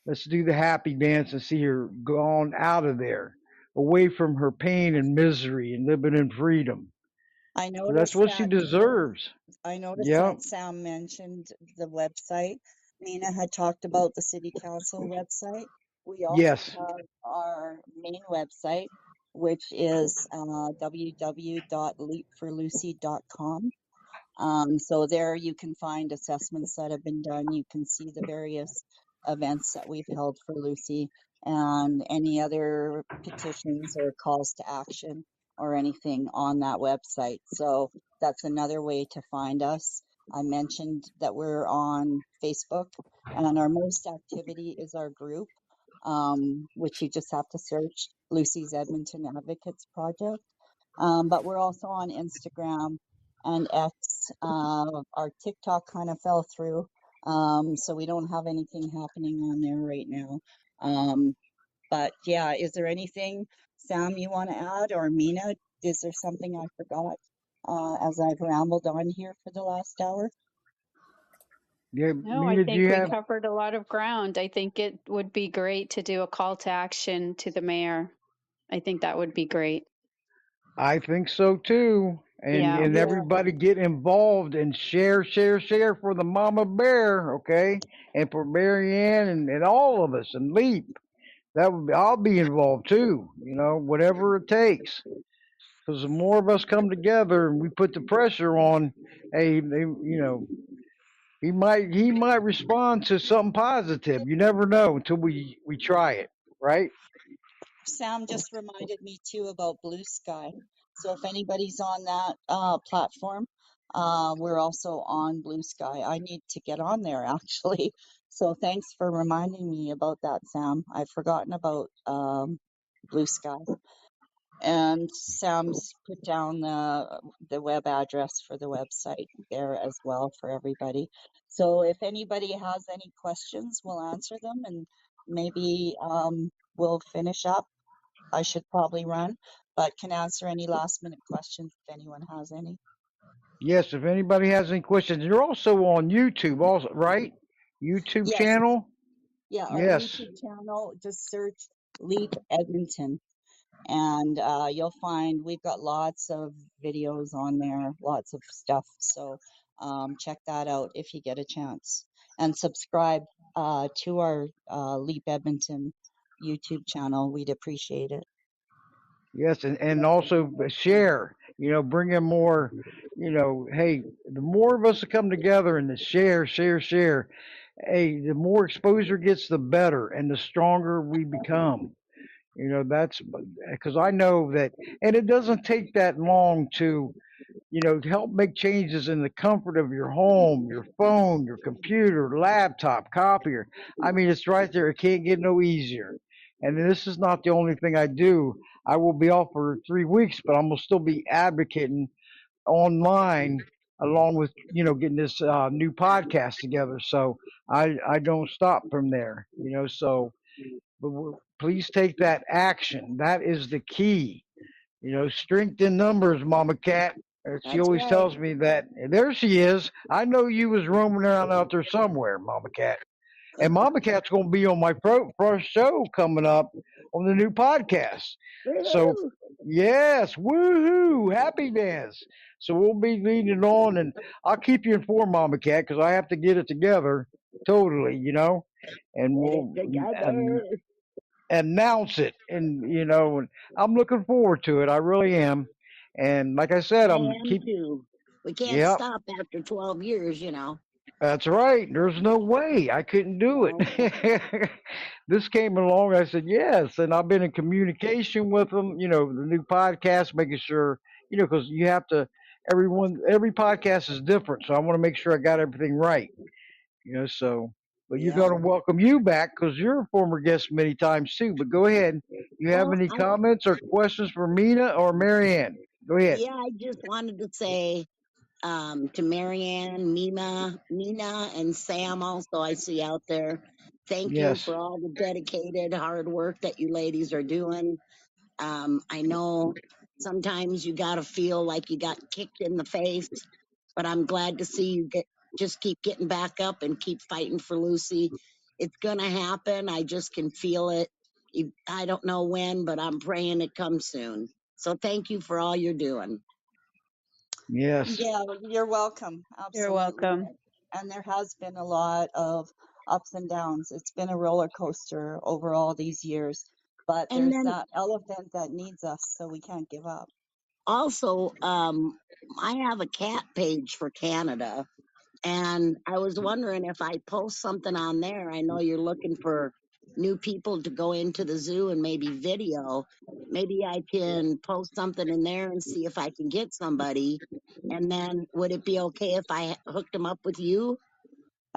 Let's do the happy dance and see her gone out of there, away from her pain and misery and living in freedom. I So that's noticed what she that deserves. I noticed Yep. that Sam mentioned the website. Meena had talked about the city council website. We also Yes. have our main website, which is www.leapforlucy.com. So there you can find assessments that have been done. You can see the various events that we've held for Lucy and any other petitions or calls to action or anything on that website. So that's another way to find us. I mentioned that we're on Facebook, and our most activity is our group, which you just have to search Lucy's Edmonton Advocates Project. But we're also on Instagram and X. Our TikTok kind of fell through, so we don't have anything happening on there right now. But yeah, is there anything, Sam, you want to add, or Meena? Is there something I forgot? as I've rambled on here for the last hour. Yeah, No, I Meena, do think you we have? covered a lot of ground. I think it would be great to do a call to action to the mayor. I think that would be great. I think so too. Yeah. And Yeah, everybody get involved and share for the mama bear, okay? And for Marianne and all of us and Leap. That would be, I'll be involved too, whatever it takes. Because the more of us come together and we put the pressure on, hey, he might respond to something positive. You never know until we try it, right? Sam just reminded me too about Blue Sky. So if anybody's on that platform, we're also on Blue Sky. I need to get on there actually. So thanks for reminding me about that, Sam. I've forgotten about Blue Sky. And Sam's put down the web address for the website there as well for everybody. So if anybody has any questions, we'll answer them and maybe we'll finish up. I should probably run, but can answer any last minute questions if anyone has any. Yes, if anybody has any questions, you're also on YouTube, also, right? YouTube Yes, channel. yeah, our Yes, YouTube channel, just search Leap Edmonton. And you'll find we've got lots of videos on there, lots of stuff. So check that out if you get a chance. And subscribe to our Leap Edmonton YouTube channel. We'd appreciate it. yes, and also share. Bring in more. Hey, the more of us that come together and to share. Hey, the more exposure gets, the better, and the stronger we become. That's because I know that, and it doesn't take that long to help make changes in the comfort of your home, your phone, your computer, laptop, copier. I mean, it's right there. It can't get no easier. And this is not the only thing I do. I will be off for 3 weeks, but I'm gonna still be advocating online along with getting this new podcast together. So I don't stop from there. So but please take that action. That is the key. Strength in numbers, Mama Cat. She That's always right. tells me that. And there she is. I know you was roaming around out there somewhere, Mama Cat. And Mama Cat's going to be on my first show coming up on the new podcast. So, Woo-hoo! yes, woohoo, happy dance. So we'll be leading on, and I'll keep you informed, Mama Cat, because I have to get it together totally. And Get it we'll together. announce it, and I'm looking forward to it. I really am. And like I said, I I'm am keep. too. We can't Yep, stop after 12 years. that's right. There's no way I couldn't do No. it. This came along. I said yes, and I've been in communication with them. The new podcast, making sure because you have to. Every podcast is different, so I want to make sure I got everything right. So. But you're Yeah. going to welcome you back because you're a former guest many times too. But go ahead. You have Well, any comments or questions for Meena or Marianne? Go ahead. I just wanted to say to Marianne, Meena, and Sam also I see out there, thank you Yes. for all the dedicated hard work that you ladies are doing. I know sometimes you got to feel like you got kicked in the face, but I'm glad to see you just keep getting back up and keep fighting for Lucy. It's gonna happen. I just can feel it. I don't know when, but I'm praying it comes soon. So thank you for all you're doing. Yes. Yeah, you're welcome. You're Absolutely. welcome. And there has been a lot of ups and downs. It's been a roller coaster over all these years. But And there's then that elephant that needs us, so we can't give up. also, I have a cat page for Canada. And I was wondering if I post something on there. I know you're looking for new people to go into the zoo and maybe video. Maybe I can post something in there and see if I can get somebody. And then would it be okay if I hooked them up with you?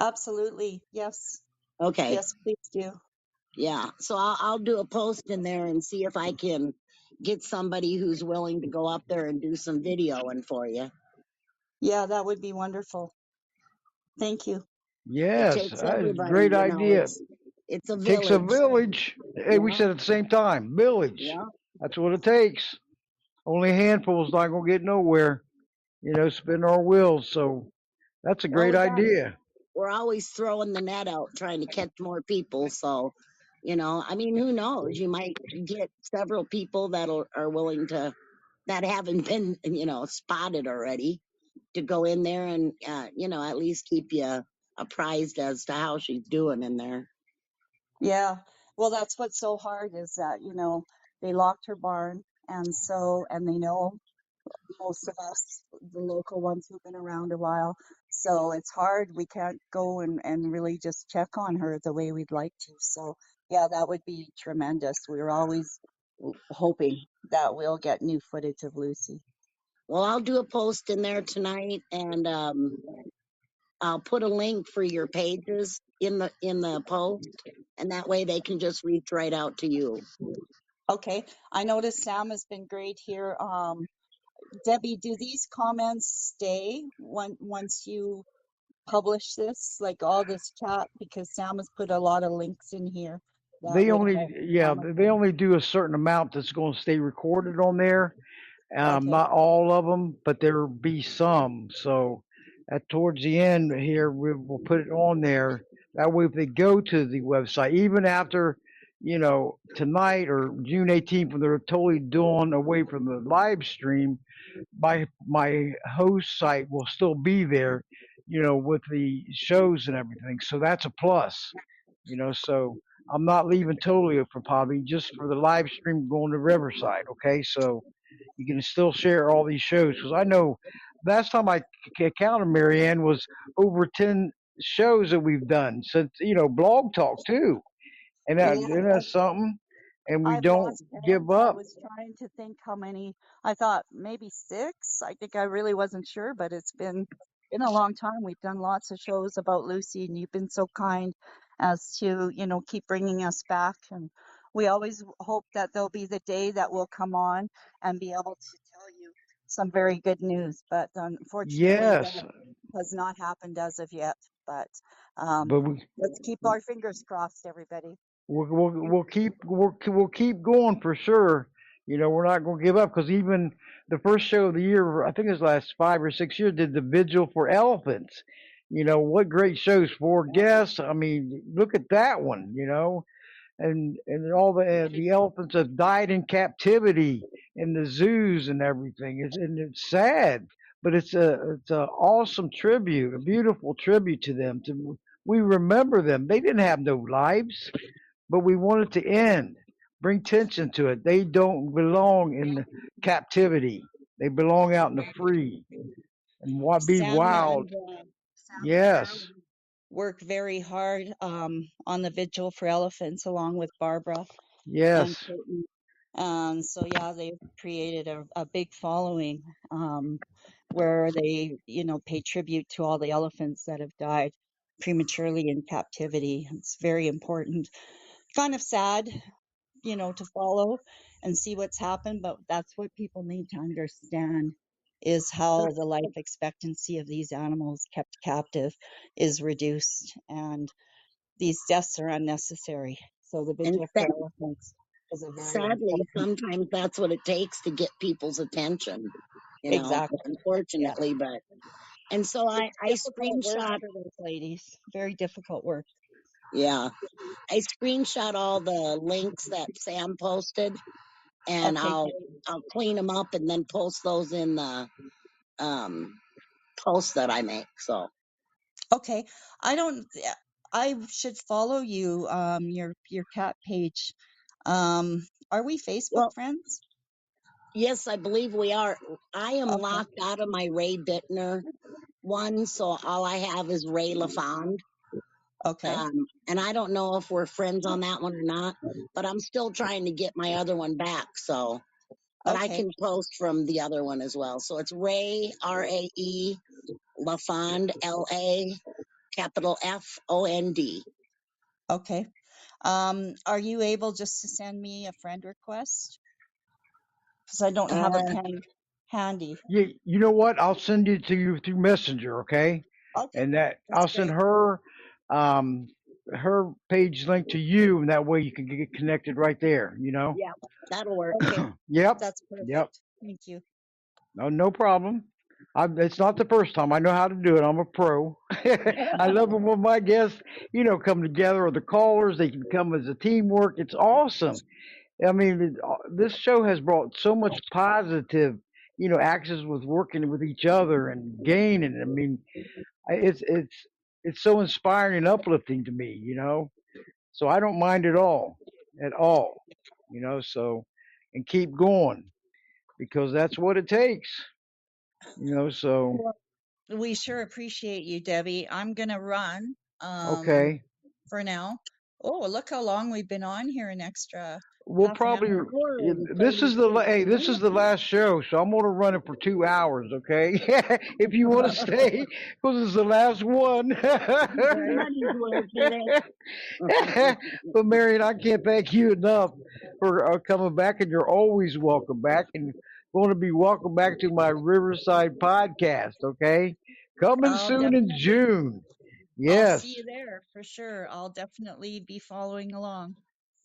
Absolutely. Yes. Okay. Yes, please do. Yeah. So I'll do a post in there and see if I can get somebody who's willing to go up there and do some videoing for you. Yeah, that would be wonderful. Thank you. It Yes. takes That is a everybody, great idea. it's a Takes a village. village. Hey, we Yeah. said at the same time, village. Yeah. That's what it takes. Only a handful is not gonna get nowhere. spin our wheels. So that's a Well, great idea. we're always throwing the net out trying to catch more people. So, I mean, who knows? You might get several people are willing to, that haven't been, spotted already, to go in there and, at least keep you apprised as to how she's doing in there. Yeah. Well, that's what's so hard is that, they locked her barn. And they know most of us, the local ones who've been around a while. So it's hard. We can't go and really just check on her the way we'd like to. So, yeah, that would be tremendous. We're always hoping that we'll get new footage of Lucy. Well, I'll do a post in there tonight, and I'll put a link for your pages in the post, and that way they can just reach right out to you. Okay. I noticed Sam has been great here. Debbie, do these comments stay once you publish this, like all this chat? Because Sam has put a lot of links in here that They would only, help yeah, comment they on. only do a certain amount that's going to stay recorded on there. Okay. Not all of them, but there'll be some. So at towards the end here, we'll put it on there. That way, if they go to the website, even after, tonight or June 18th, when they're totally done away from the live stream, my host site will still be there, with the shows and everything. So that's a plus, So I'm not leaving totally for Podbean, just for the live stream going to Riverside. Okay, so you can still share all these shows because I know last time I counted, Marianne, was over 10 shows that we've done since Blog Talk too, and Yeah, that's something. And we I've don't lost count. give I up. was trying to think how many. I thought maybe six. I think I really wasn't sure, but it's been a long time. We've done lots of shows about Lucy, and you've been so kind as to, keep bringing us back. And we always hope that there'll be the day that we'll come on and be able to tell you some very good news. But unfortunately, Yes, that has not happened as of yet. But but let's keep our fingers crossed, everybody. we'll keep going for sure. We're not going to give up because even the first show of the year, I think it was last 5 or 6 years, did the vigil for elephants. What great shows, 4 guests. I mean, look at that one. And all the elephants have died in captivity in the zoos and everything. It's sad, but it's a awesome tribute, a beautiful tribute to them. We remember them. They didn't have no lives, but we want it to end. Bring tension to it. They don't belong in captivity. They belong out in the free and be wild. Sam and Yes, Carolyn work very hard on the vigil for elephants along with Barbara and yes, Courtney. So yeah, they've created a big following where they, pay tribute to all the elephants that have died prematurely in captivity. It's very important. Kind of sad, to follow and see what's happened, but that's what people need to understand is how the life expectancy of these animals kept captive is reduced, and these deaths are unnecessary. So the And vigil for elephants is a very sadly, important. sometimes that's what it takes to get people's attention, Exactly. Yeah. unfortunately. But, and so I, It's I difficult work screenshot, for those ladies. Very difficult work. yeah, I screenshot all the links that Sam posted, and Okay, I'll clean them up and then post those in the um post that I make. So, okay. I don't. I should follow you. Your cat page. Are we Facebook well, friends? yes, I believe we are. I am Okay. locked out of my Ray Bittner one, so all I have is Ray LaFond. Okay. And I don't know if we're friends on that one or not, but I'm still trying to get my other one back. So, but I Okay. can post from the other one as well. So it's Ray, RAE, LaFond, LA, capital FOND. Okay. Are you able just to send me a friend request? Because I don't have a Uh, pen handy. you know what? I'll send it to you through Messenger, okay? Okay. And that That's I'll send great. um her page link to you, and that way you can get connected right there. yeah, that'll work. Okay. Yep, That's yep. perfect. Thank you. No problem. It's not the first time. I know how to do it. I'm a pro. I love it when my guests, come together, or the callers. They can come as a teamwork. It's awesome. I mean, this show has brought so much positive, actions with working with each other and gaining. I mean, it's so inspiring and uplifting to me. So I don't mind at all. So and keep going because that's what it takes. So Well, we sure appreciate you, Debbie. I'm going to run okay. for now. Oh, look how long we've been on here, an extra We'll half an probably. hour. Hour and This is hey, this 36 is the last show, so I'm gonna run it for 2 hours. Okay, if you want to stay, because it's the last one. Money's worth it. But Marion, I can't thank you enough for coming back, and you're always welcome back, and going to be welcome back to my Riverside podcast. Okay, coming I'll soon in definitely, June. I'll Yes. see you there for sure. I'll definitely be following along.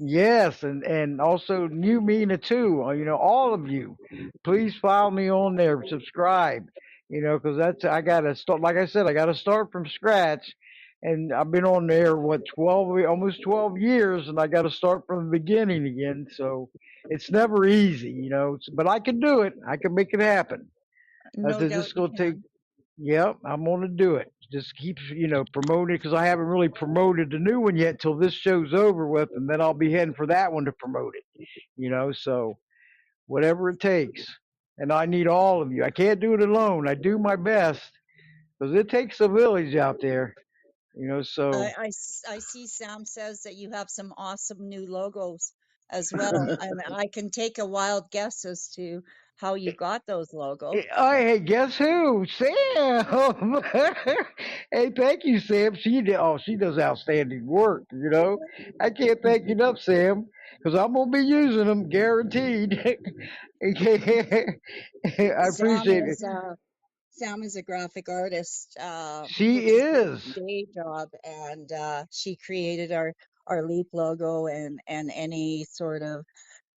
Yes, and also new Meena too. All of you, please follow me on there, subscribe. Because that's I gotta start. Like I said, I gotta start from scratch, and I've been on there what almost 12 years, and I gotta start from the beginning again. So it's never easy, but I can do it. I can make it happen. I No said doubt this is you gonna take. can. Yep, I'm gonna do it. Just keep, promoting because I haven't really promoted the new one yet till this show's over with, and then I'll be heading for that one to promote it. So whatever it takes, and I need all of you. I can't do it alone. I do my best because it takes a village out there. So I see Sam says that you have some awesome new logos as well. I can take a wild guess as to how you got those logos. oh, hey, guess who? Sam. Hey, thank you, Sam. She does outstanding work. I can't thank you enough, Sam, because I'm gonna be using them, guaranteed. I Sam appreciate it. is Sam is a graphic artist, She which is her is. day job, and she created our Leap logo and any sort of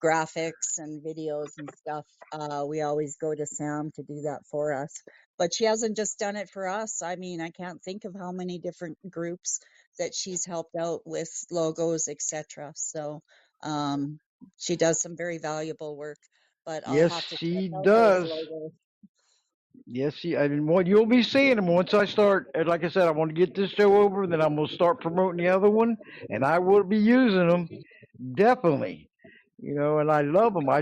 graphics and videos and stuff. We always go to Sam to do that for us. But she hasn't just done it for us. I mean, I can't think of how many different groups that she's helped out with logos, etc. So she does some very valuable work. But I'll Yes, have to check she out those does. logos. Yes, I mean, what you'll be seeing them once I start. And like I said, I want to get this show over, then I'm gonna start promoting the other one, and I will be using them definitely. And I love them. I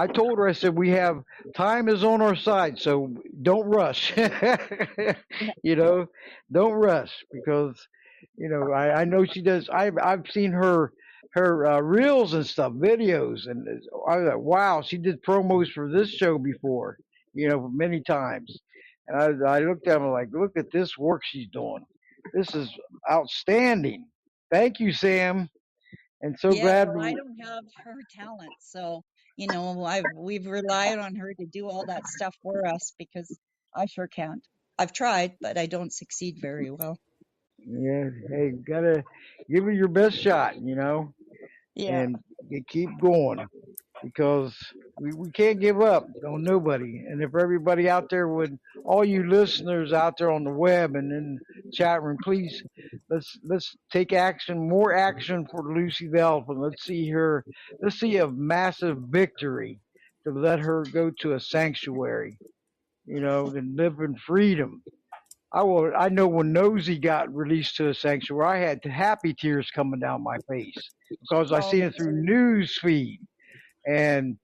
told her, I said, we have time is on our side, so don't rush. you know, don't rush because, I know she does. I've seen her reels and stuff, videos, and I was like, wow, she did promos for this show before, many times. And I looked at her like, look at this work she's doing. This is outstanding. Thank you, Sam. And so Yeah, glad. well, I don't have her talent, so we've relied on her to do all that stuff for us because I sure can't. I've tried, but I don't succeed very well. Yeah, hey, gotta give it your best shot, Yeah. and you keep going because we can't give up on nobody. And if everybody out there would, all you listeners out there on the web and in the chat room, please let's take action, more action for Lucy the elephant. Let's see a massive victory to let her go to a sanctuary, and live in freedom. I know when Nosy got released to a sanctuary, I had happy tears coming down my face because I Oh, seen me it through too. news feed, and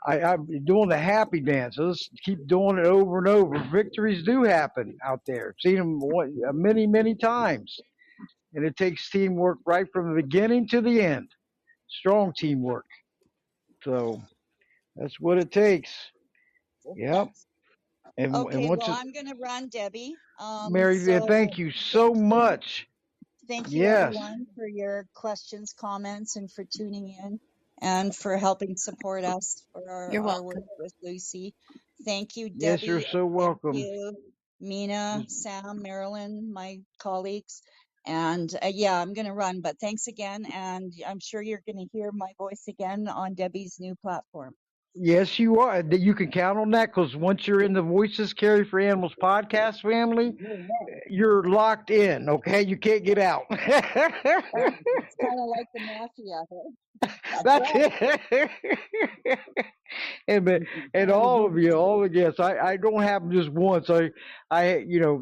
I'm doing the happy dance. So let's keep doing it over and over. Victories do happen out there. Seen them many, many times, and it takes teamwork right from the beginning to the end. Strong teamwork. So that's what it takes. Yep. And Okay, once well, it, I'm gonna run, Debbie. Mary, thank So you so thank you. much. Thank you, Yes. everyone, for your questions, comments, and for tuning in and for helping support us for You're our work welcome. with Lucy. Thank you, Yes, you're Debbie, and so thank welcome. you, Meena, Sam, Marilyn, my colleagues. And yeah, I'm going to run, but thanks again. And I'm sure you're going to hear my voice again on Debbie's new platform. Yes, you are. You can count on that because once you're in the Voices Carry for Animals podcast family, you're locked in. Okay, you can't get out. It's kind of like the mafia. That's That's right. it. and and all of you, all the guests. I don't have them just once. The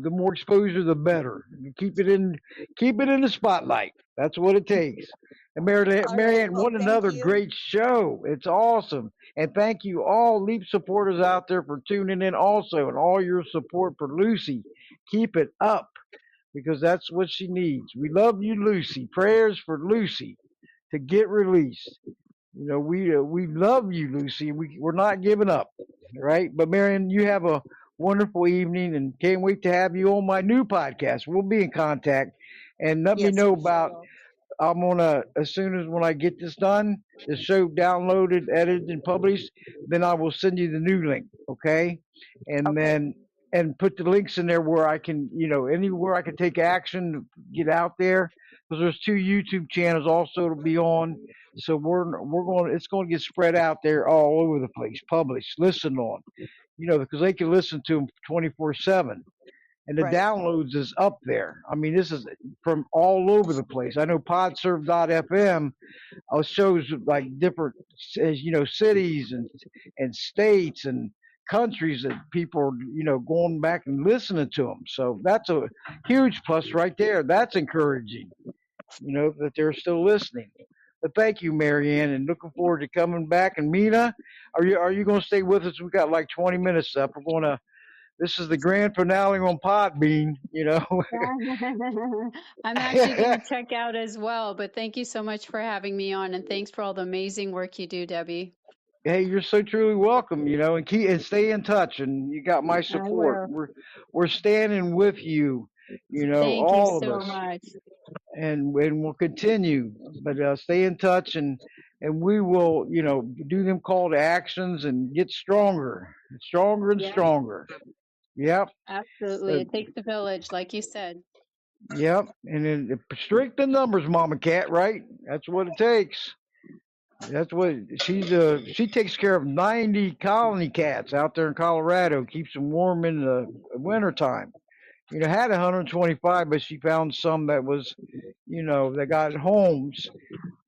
more exposure, the better. Keep it in the spotlight. That's what it takes. And All right. Marianne, Well, what thank another you. great show! It's awesome, and thank you all Leap supporters out there for tuning in, also, and all your support for Lucy. Keep it up because that's what she needs. We love you, Lucy. Prayers for Lucy to get released. We love you, Lucy. We're not giving up, right? But Marion, you have a wonderful evening, and can't wait to have you on my new podcast. We'll be in contact, and let me Yes, know we sure about. will. I'm gonna as soon as when I get this done, the show downloaded, edited, and published, then I will send you the new link. Okay, and Okay. then and put the links in there where I can, anywhere I can take action to get out there because there's two YouTube channels also to be on. So we're going. It's going to get spread out there all over the place, published, listened on. Because they can listen to them 24/7 and the Right. downloads is up there. I mean, this is from all over the place. I know podserve.fm shows like different, cities and states and countries that people are, going back and listening to them. So that's a huge plus right there. That's encouraging, that they're still listening. But thank you, Marianne, and looking forward to coming back. And Meena, are you going to stay with us? We got like 20 minutes left. We're going to this is the grand finale on Podbean, I'm actually going to check out as well, but thank you so much for having me on, and thanks for all the amazing work you do, Debbie. Hey, you're so truly welcome, and stay in touch. And you got my I support. will. We're standing with you, Thank you all of so us, much. and we'll continue. But stay in touch, and we will, do them call to actions and get stronger and Yeah, stronger. Yep. absolutely. So, It takes a village, like you said. yep. And then strengthen numbers, Mama Cat. Right? That's what it takes. That's what she takes care of 90 colony cats out there in Colorado, keeps them warm in the wintertime. Had 125, but she found some that was, that got homes.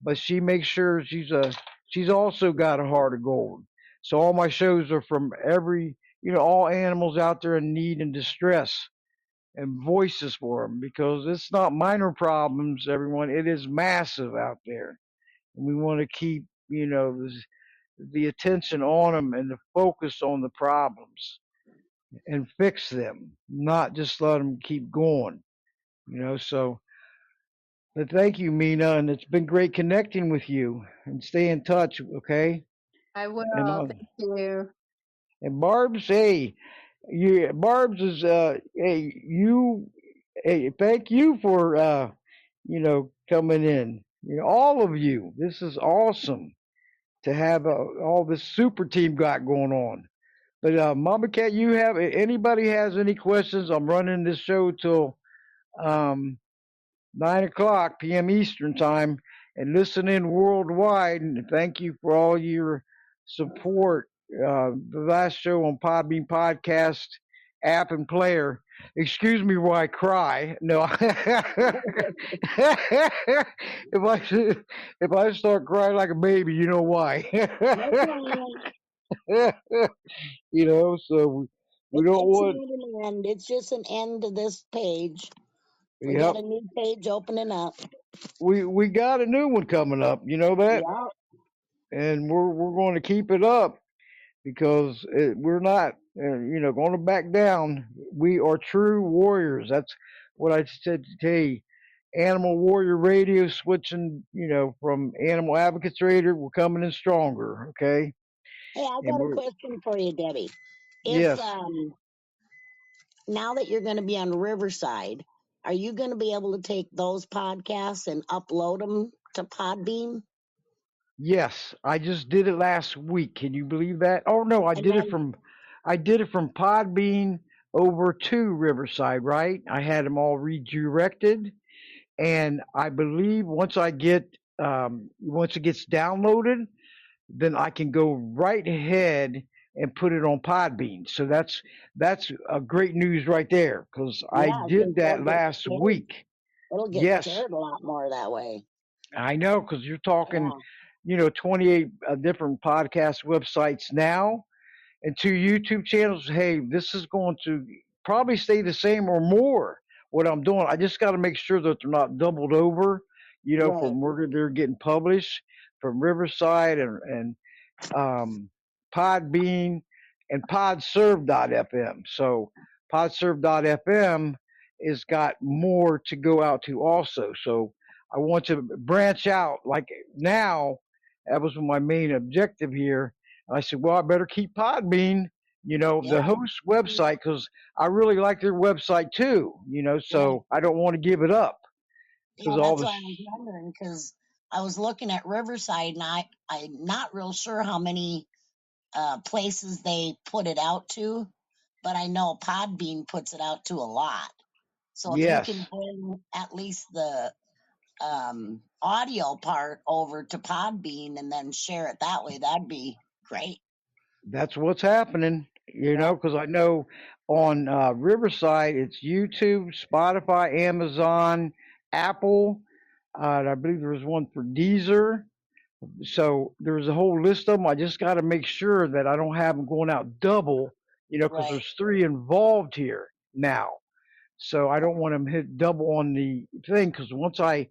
But she makes sure she's also got a heart of gold. So all my shows are from all animals out there in need and distress and voices for them because it's not minor problems, everyone. It is massive out there. And we want to keep, the attention on them and the focus on the problems and fix them, not just let them keep going. So but thank you, Meena, and it's been great connecting with you. And stay in touch, okay? I And will. Thank you. and Barb's, hey, Barb's is hey, thank you for coming in. All of you. This is awesome to have all this super team got going on. But Mama Cat, you have anybody has any questions? I'm running this show till um, 9 o'clock p.m. Eastern time, and listen in worldwide. And thank you for all your support. The last show on Podbean podcast app and player. Excuse me while I cry. No, if I start crying like a baby, you know why. So we don't It's want. not an end. It's just an end to this page. We got Yep, a new page opening up. we got a new one coming up. You know that, Yeah. and we're going to keep it up because we're not, going to back down. We are true warriors. That's what I said today. Animal Warrior Radio switching, from Animal Advocates Radio. We're coming in stronger, okay? Hey, I And got a we're question for you, Debbie. If yes, now that you're going to be on Riverside, are you going to be able to take those podcasts and upload them to Podbean? yes. I just did it last week. Can you believe that? Oh no, And then, I did it from Podbean over to Riverside. Right? I had them all redirected, and I believe once it gets downloaded, then I can go right ahead and put it on Podbean. So that's a great news right there because I Yeah, did because that they'll get last shared. week. It'll get Yes, shared a lot more that way. I know because you're talking, Yeah, 28 different podcast websites now and two YouTube channels. Hey, this is going to probably stay the same or more. What I'm doing, I just got to make sure that they're not doubled over, right. from where they're getting published from Riverside and um, Podbean, and podserve.fm. So podserve.fm is got more to go out to also. So I want to branch out. Like now, that was my main objective here. And I said, well, I better keep Podbean, Yeah, the host website, because I really like their website too, right. so I don't want to give it up because Yeah, all that's this, why I was wondering because I was looking at Riverside and I'm not real sure how many places they put it out to, but I know Podbean puts it out to a lot. So if you can yes, bring at least the audio part over to Podbean and then share it that way, that'd be great. that's what's happening, Yep. because I know on Riverside it's YouTube, Spotify, Amazon, Apple. And I believe there was one for Deezer. So there's a whole list of them. I just got to make sure that I don't have them going out double, because Right. there's three involved here now. So I don't want them hit double on the thing because once I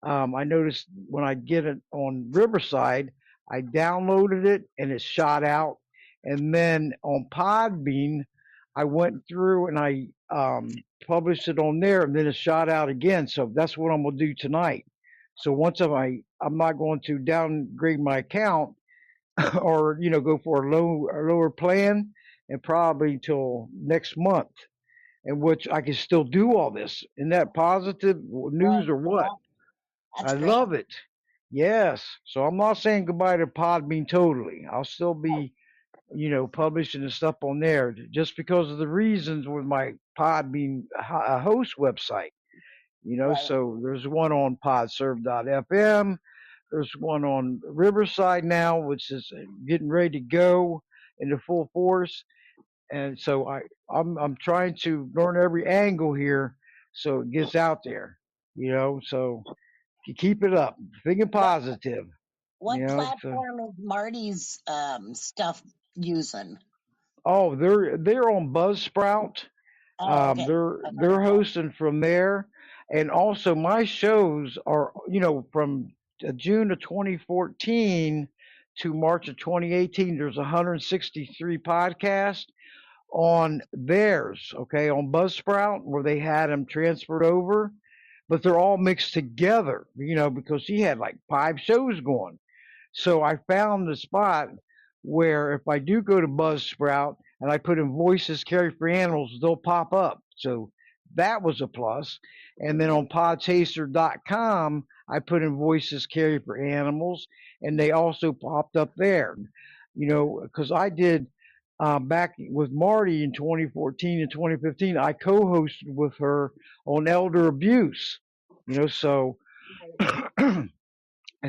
noticed when I get it on Riverside, I downloaded it and it shot out. And then on Podbean, I went through and I published it on there and then it shot out again. So that's what I'm going to do tonight. So once I'm not going to downgrade my account or, go for a lower plan and probably until next month in which I can still do all this. Isn't that positive news Right. or what? Yeah, that's I great. love it. Yes. So I'm not saying goodbye to Podbean totally. I'll still be, publishing the stuff on there just because of the reasons with my Podbean host website. Right. So there's one on podserve.fm. There's one on Riverside now, which is getting ready to go into full force. And so I'm trying to learn every angle here so it gets out there. So you keep it up, thinking What positive. what So platform is Marty's stuff using? oh, they're on Buzzsprout. Oh, okay. They're I've heard they're of that. hosting from there, and also my shows are from June of 2014 to March of 2018. There's 163 podcasts on theirs, okay, on Buzzsprout where they had them transferred over, but they're all mixed together, because he had like 5 shows going. So I found the spot where if I do go to Buzzsprout and I put in voices carry for animals, they'll pop up. So that was a plus. And then on podchaser.com, I put in voices carry for animals and they also popped up there. Because I did back with Marty in 2014 and 2015, I co hosted with her on elder abuse, so and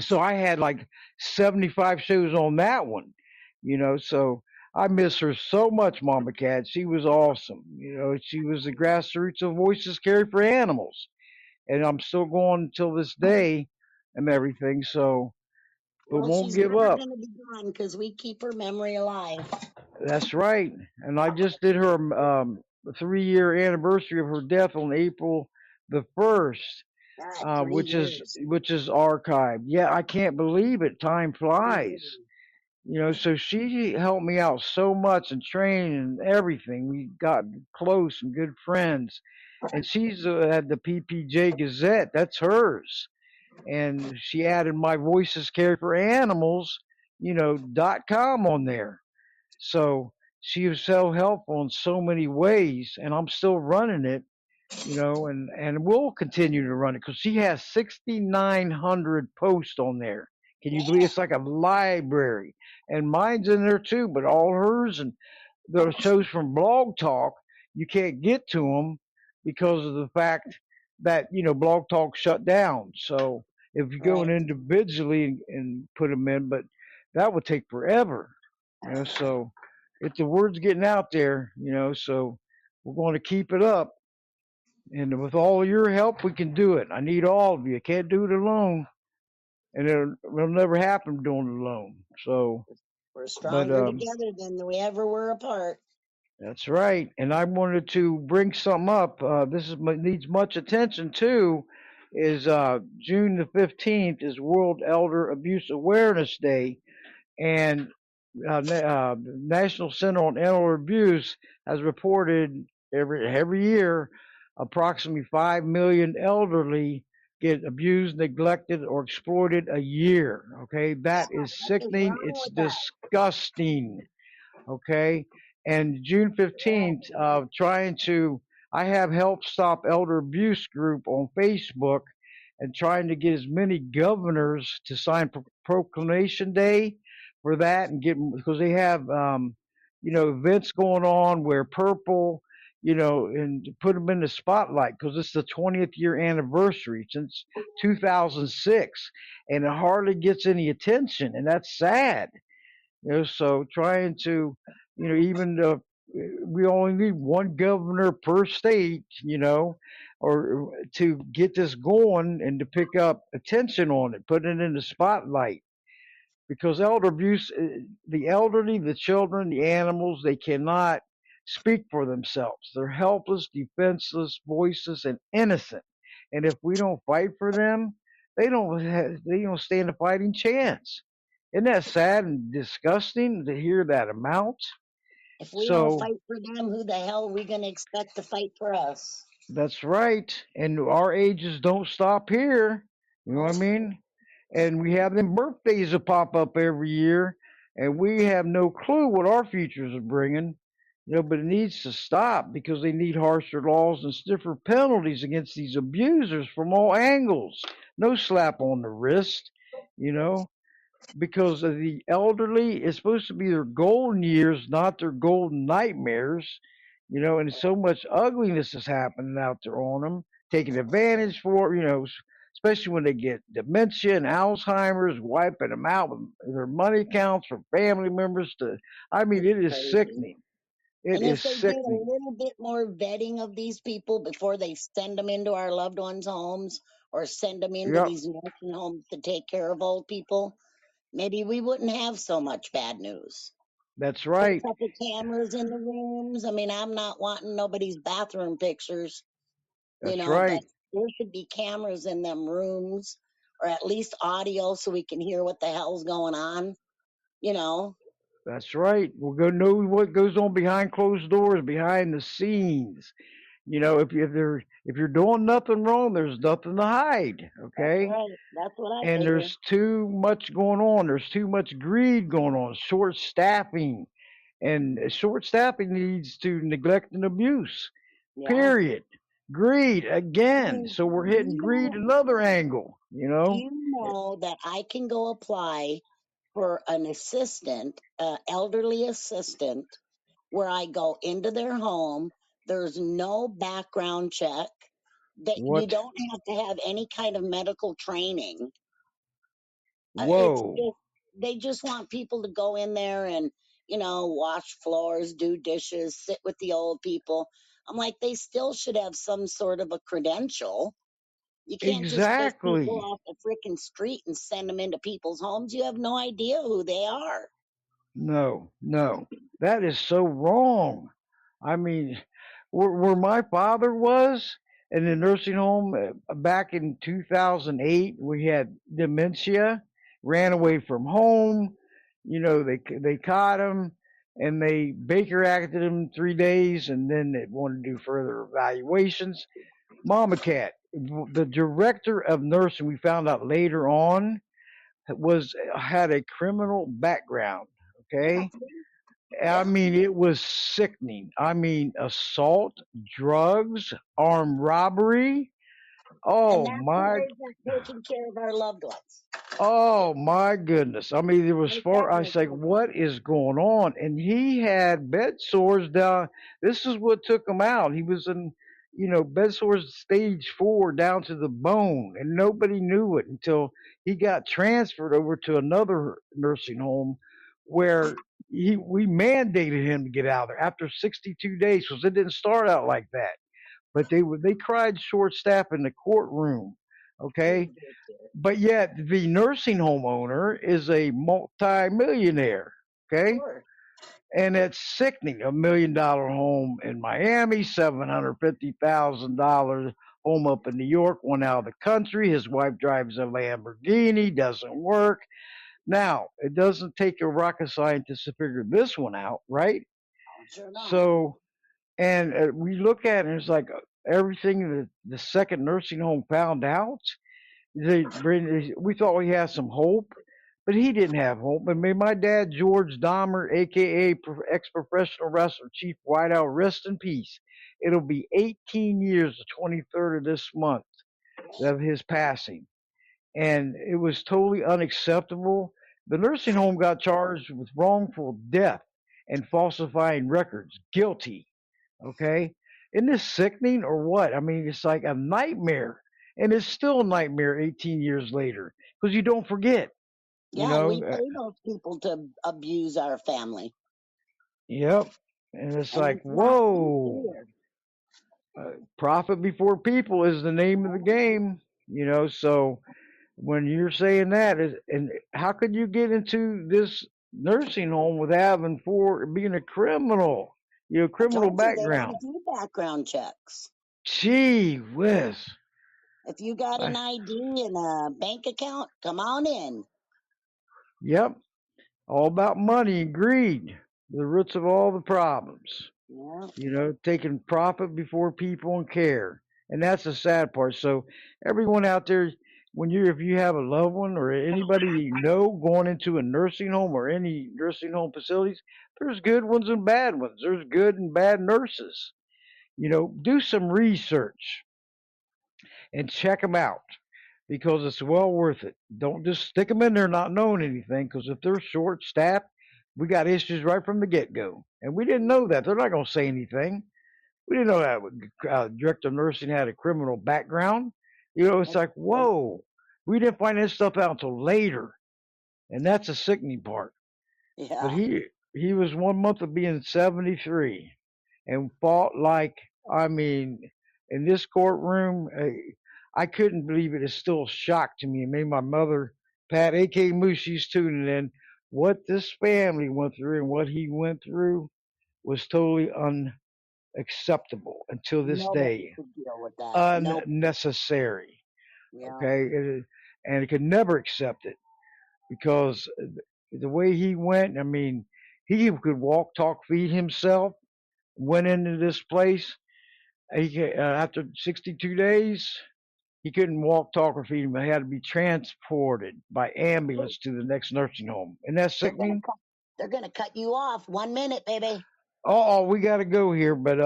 so I had like 75 shows on that one, so I miss her so much, Mama Cat. She was awesome. She was the grassroots of Voices Carry for Animals. And I'm still going until this day and everything. So, but Well, won't she's give never up. going to be gone because we keep her memory alive. That's right. And I just did her 3-year anniversary of her death on April the 1st, God, 3 years. which is archived. Yeah, I can't believe it. Time flies. Mhm. So she helped me out so much and training and everything. We got close and good friends. And she's had the PPJ Gazette. That's hers. And she added my Voices Care for Animals, .com on there. So she was so helpful in so many ways. And I'm still running it, and we'll continue to run it because she has 6,900 posts on there. Can you believe it's like a library? And mine's in there too, but all hers and the shows from Blog Talk, you can't get to them because of the fact that Blog Talk shut down. So if you go in Right. individually and put them in, but that would take forever. So if the word's getting out there, so we're going to keep it up. And with all your help, we can do it. I need all of you. I can't do it alone, and it'll never happen doing it alone. So, We're but stronger together than we ever were apart. that's right. And I wanted to bring something up. Needs much attention too. Is June the 15th is World Elder Abuse Awareness Day, and National Center on Elder Abuse has reported every year approximately 5 million elderly get abused, neglected, or exploited a year. Okay, that is What is sickening. wrong It's with that? disgusting. Okay, and June 15th, I have Help Stop Elder Abuse group on Facebook, and trying to get as many governors to sign Proclamation Day for that, and because they have, events going on, wear purple, and put them in the spotlight because it's the 20th year anniversary since 2006, and it hardly gets any attention, and that's sad. So trying to, even we only need one governor per state, or to get this going and to pick up attention on it, put it in the spotlight. Because elder abuse, the elderly, the children, the animals, they cannot speak for themselves. They're helpless, defenseless, voiceless, and innocent. And if we don't fight for them, they don't stand a fighting chance. Isn't that sad and disgusting to hear that amount? If we don't So fight for them, who the hell are we going to expect to fight for us? that's right. And our ages don't stop here. You know what I mean? And we have them birthdays that pop up every year, and we have no clue what our futures are bringing. But it needs to stop because they need harsher laws and stiffer penalties against these abusers from all angles. No slap on the wrist, you know, because of the elderly, it's supposed to be their golden years, not their golden nightmares. And so much ugliness is happening out there on them, taking advantage for, especially when they get dementia and Alzheimer's, wiping them out with their money accounts for family members I mean, It's it is crazy. sickening. It And if is they did a sickening. little bit more vetting of these people before they send them into our loved ones' homes or send them into Yep, these nursing homes to take care of old people, maybe we wouldn't have so much bad news. that's Put a right. couple cameras in the rooms. I mean, I'm not wanting nobody's bathroom pictures, That's but right. there should be cameras in them rooms or at least audio so we can hear what the hell's going on, you know. That's right. We're going to know what goes on behind closed doors, behind the scenes. If you're doing nothing wrong, there's nothing to hide. That's Okay, right. That's what I and figure. there's too much going on. There's too much greed going on. Short staffing, and short staffing leads to neglect and abuse. Yeah. Period. Greed again. Do So we're hitting greed you another angle. do you know that I can go apply for an assistant, elderly assistant, where I go into their home? There's no background check. That you What? don't have to have any kind of medical training. It's Whoa. just they just want people to go in there and wash floors, do dishes, sit with the old people. I'm like, they still should have some sort of a credential. You can't just pick people Exactly. off the freaking street and send them into people's homes. You have no idea who they are. No, no. That is so wrong. I mean, where my father was in the nursing home back in 2008, we had dementia, ran away from home. They caught him and they Baker acted him 3 days, and then they wanted to do further evaluations. Mama Cat, the director of nursing, we found out later on, had a criminal background. Yeah, Okay, I yeah. mean, it was sickening. I mean, assault, drugs, armed robbery. And Oh that's why my, they're not taking care of our loved ones. oh my goodness. I mean, there was Make far. that I make say, no sense. what is going on? And he had bed sores down. This is what took him out. He was in. bed sores stage 4 down to the bone, and nobody knew it until he got transferred over to another nursing home where we mandated him to get out of there after 62 days because it didn't start out like that. But they cried short staff in the courtroom, okay? But yet the nursing home owner is a multi-millionaire, okay? Sure. And it's sickening. $1 million home in Miami, $750,000 home up in New York, one out of the country. His wife drives a Lamborghini, doesn't work. Now, it doesn't take a rocket scientist to figure this one out, right? Sure not. So, and we look at it and it's like everything that the second nursing home found out, we thought we had some hope, but he didn't have hope. I mean, my dad, George Dahmer, aka ex-professional wrestler, Chief Whiteout, rest in peace. It'll be 18 years, the 23rd of this month, of his passing, and it was totally unacceptable. The nursing home got charged with wrongful death and falsifying records, guilty. Okay, isn't this sickening or what? I mean, it's like a nightmare. And it's still a nightmare 18 years later because you don't forget, Yeah, and we pay those people to abuse our family. Yep. And it's And like, it's not whoa, profit before people is the name of the game, So when you're saying that, and how could you get into this nursing home with being a criminal, I criminal told you they background? don't do background checks. Gee whiz. If you got an ID and a bank account, come on in. Yep. All about money and greed, the roots of all the problems. Yeah. Taking profit before people and care. And that's the sad part. So everyone out there, if you have a loved one or anybody going into a nursing home or any nursing home facilities, there's good ones and bad ones. There's good and bad nurses. Do some research and check them out because it's well worth it. Don't just stick them in there not knowing anything because if they're short staffed, we got issues right from the get go. And we didn't know that. They're not going to say anything. We didn't know that director of nursing had a criminal background. It's like, whoa, we didn't find this stuff out until later. And that's the sickening part. Yeah. But he was 1 month of being 73 and fought in this courtroom, I couldn't believe it. It's still a shock to me. It made my mother, Pat, a.k.a. Moose, she's tuning in. What this family went through and what he went through was totally unacceptable until this day. Could deal with that. Unnecessary. Yeah. Okay? And it could never accept it because the way he went, he could walk, talk, feed himself, went into this place. After 62 days, he couldn't walk, talk, or feed him. He had to be transported by ambulance to the next nursing home. And that's sickening. They're going to cut you off 1 minute, baby. Oh, we got to go here. But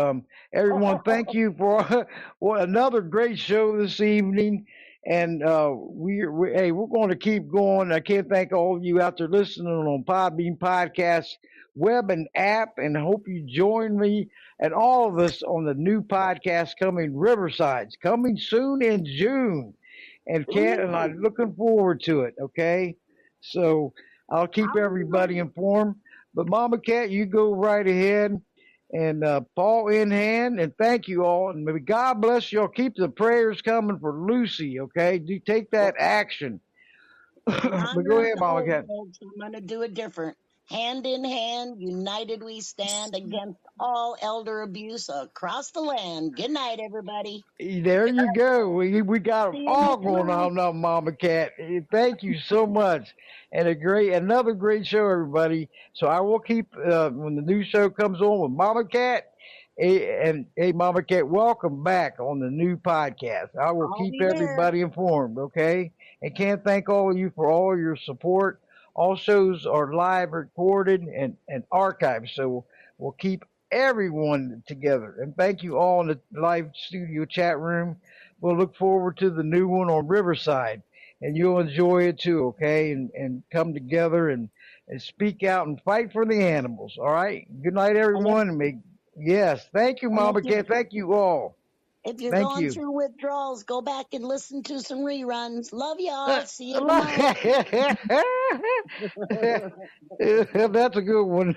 everyone, thank you for another great show this evening. And we're going to keep going. I can't thank all of you out there listening on Podbean Podcast web and app, and I hope you join me and all of us on the new podcast coming, Riverside's coming soon in June. And Kat and I'm looking forward to it. Okay, so I'll keep everybody informed. But Mama Cat, you go right ahead. And Paul in hand, and thank you all. And may God bless you all. Keep the prayers coming for Lucy, okay? Do take that action. But go ahead, Mama Cat. I'm going to do it different. Hand in hand, united we stand against all elder abuse across the land. Good night, everybody. There you go. We got them all going on now, Mama Cat. Thank you so much. And another great show, everybody. So I will keep, when the new show comes on with Mama Cat, and hey, Mama Cat, welcome back on the new podcast. I will keep everybody informed, okay? And can't thank all of you for all your support. All shows are live recorded and archived, so we'll keep everyone together. And thank you all in the live studio chat room. We'll look forward to the new one on Riverside, and you'll enjoy it too, okay? And come together and speak out and fight for the animals, all right? Good night, everyone. Yes, thank you, Mama Cat. Thank you all. If you're Thank going you. through withdrawals, go back and listen to some reruns. Love y'all. See you tomorrow. That's a good one.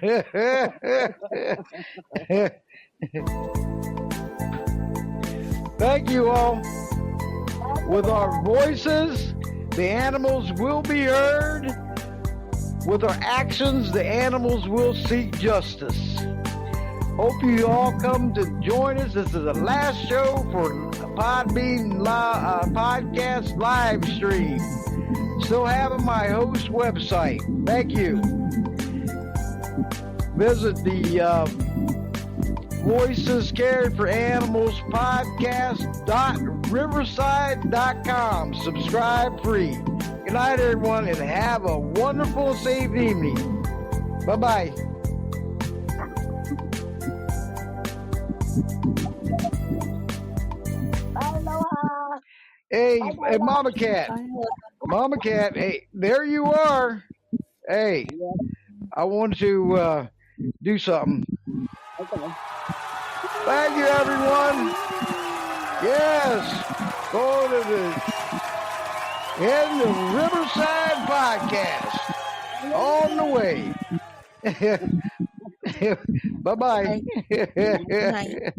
Thank you all. With our voices, the animals will be heard. With our actions, the animals will seek justice. Hope you all come to join us. This is the last show for Podbean podcast live stream. Still having my host website. Thank you. Visit the Voices Cared for Animals podcast.riverside.com. Subscribe free. Good night, everyone, and have a wonderful, safe evening. Bye-bye. Aloha. Hey, Bye, hey, bye, Mama Cat. Mama Cat, hey, there you are. Hey, I want to do something. Okay. Thank you, everyone. Yes, go to the end of Riverside Podcast. On the way. Bye-bye. Good night.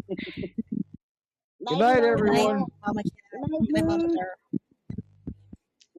Good night, everyone. Mama Cat. Good night, My Mama Meena. Bear.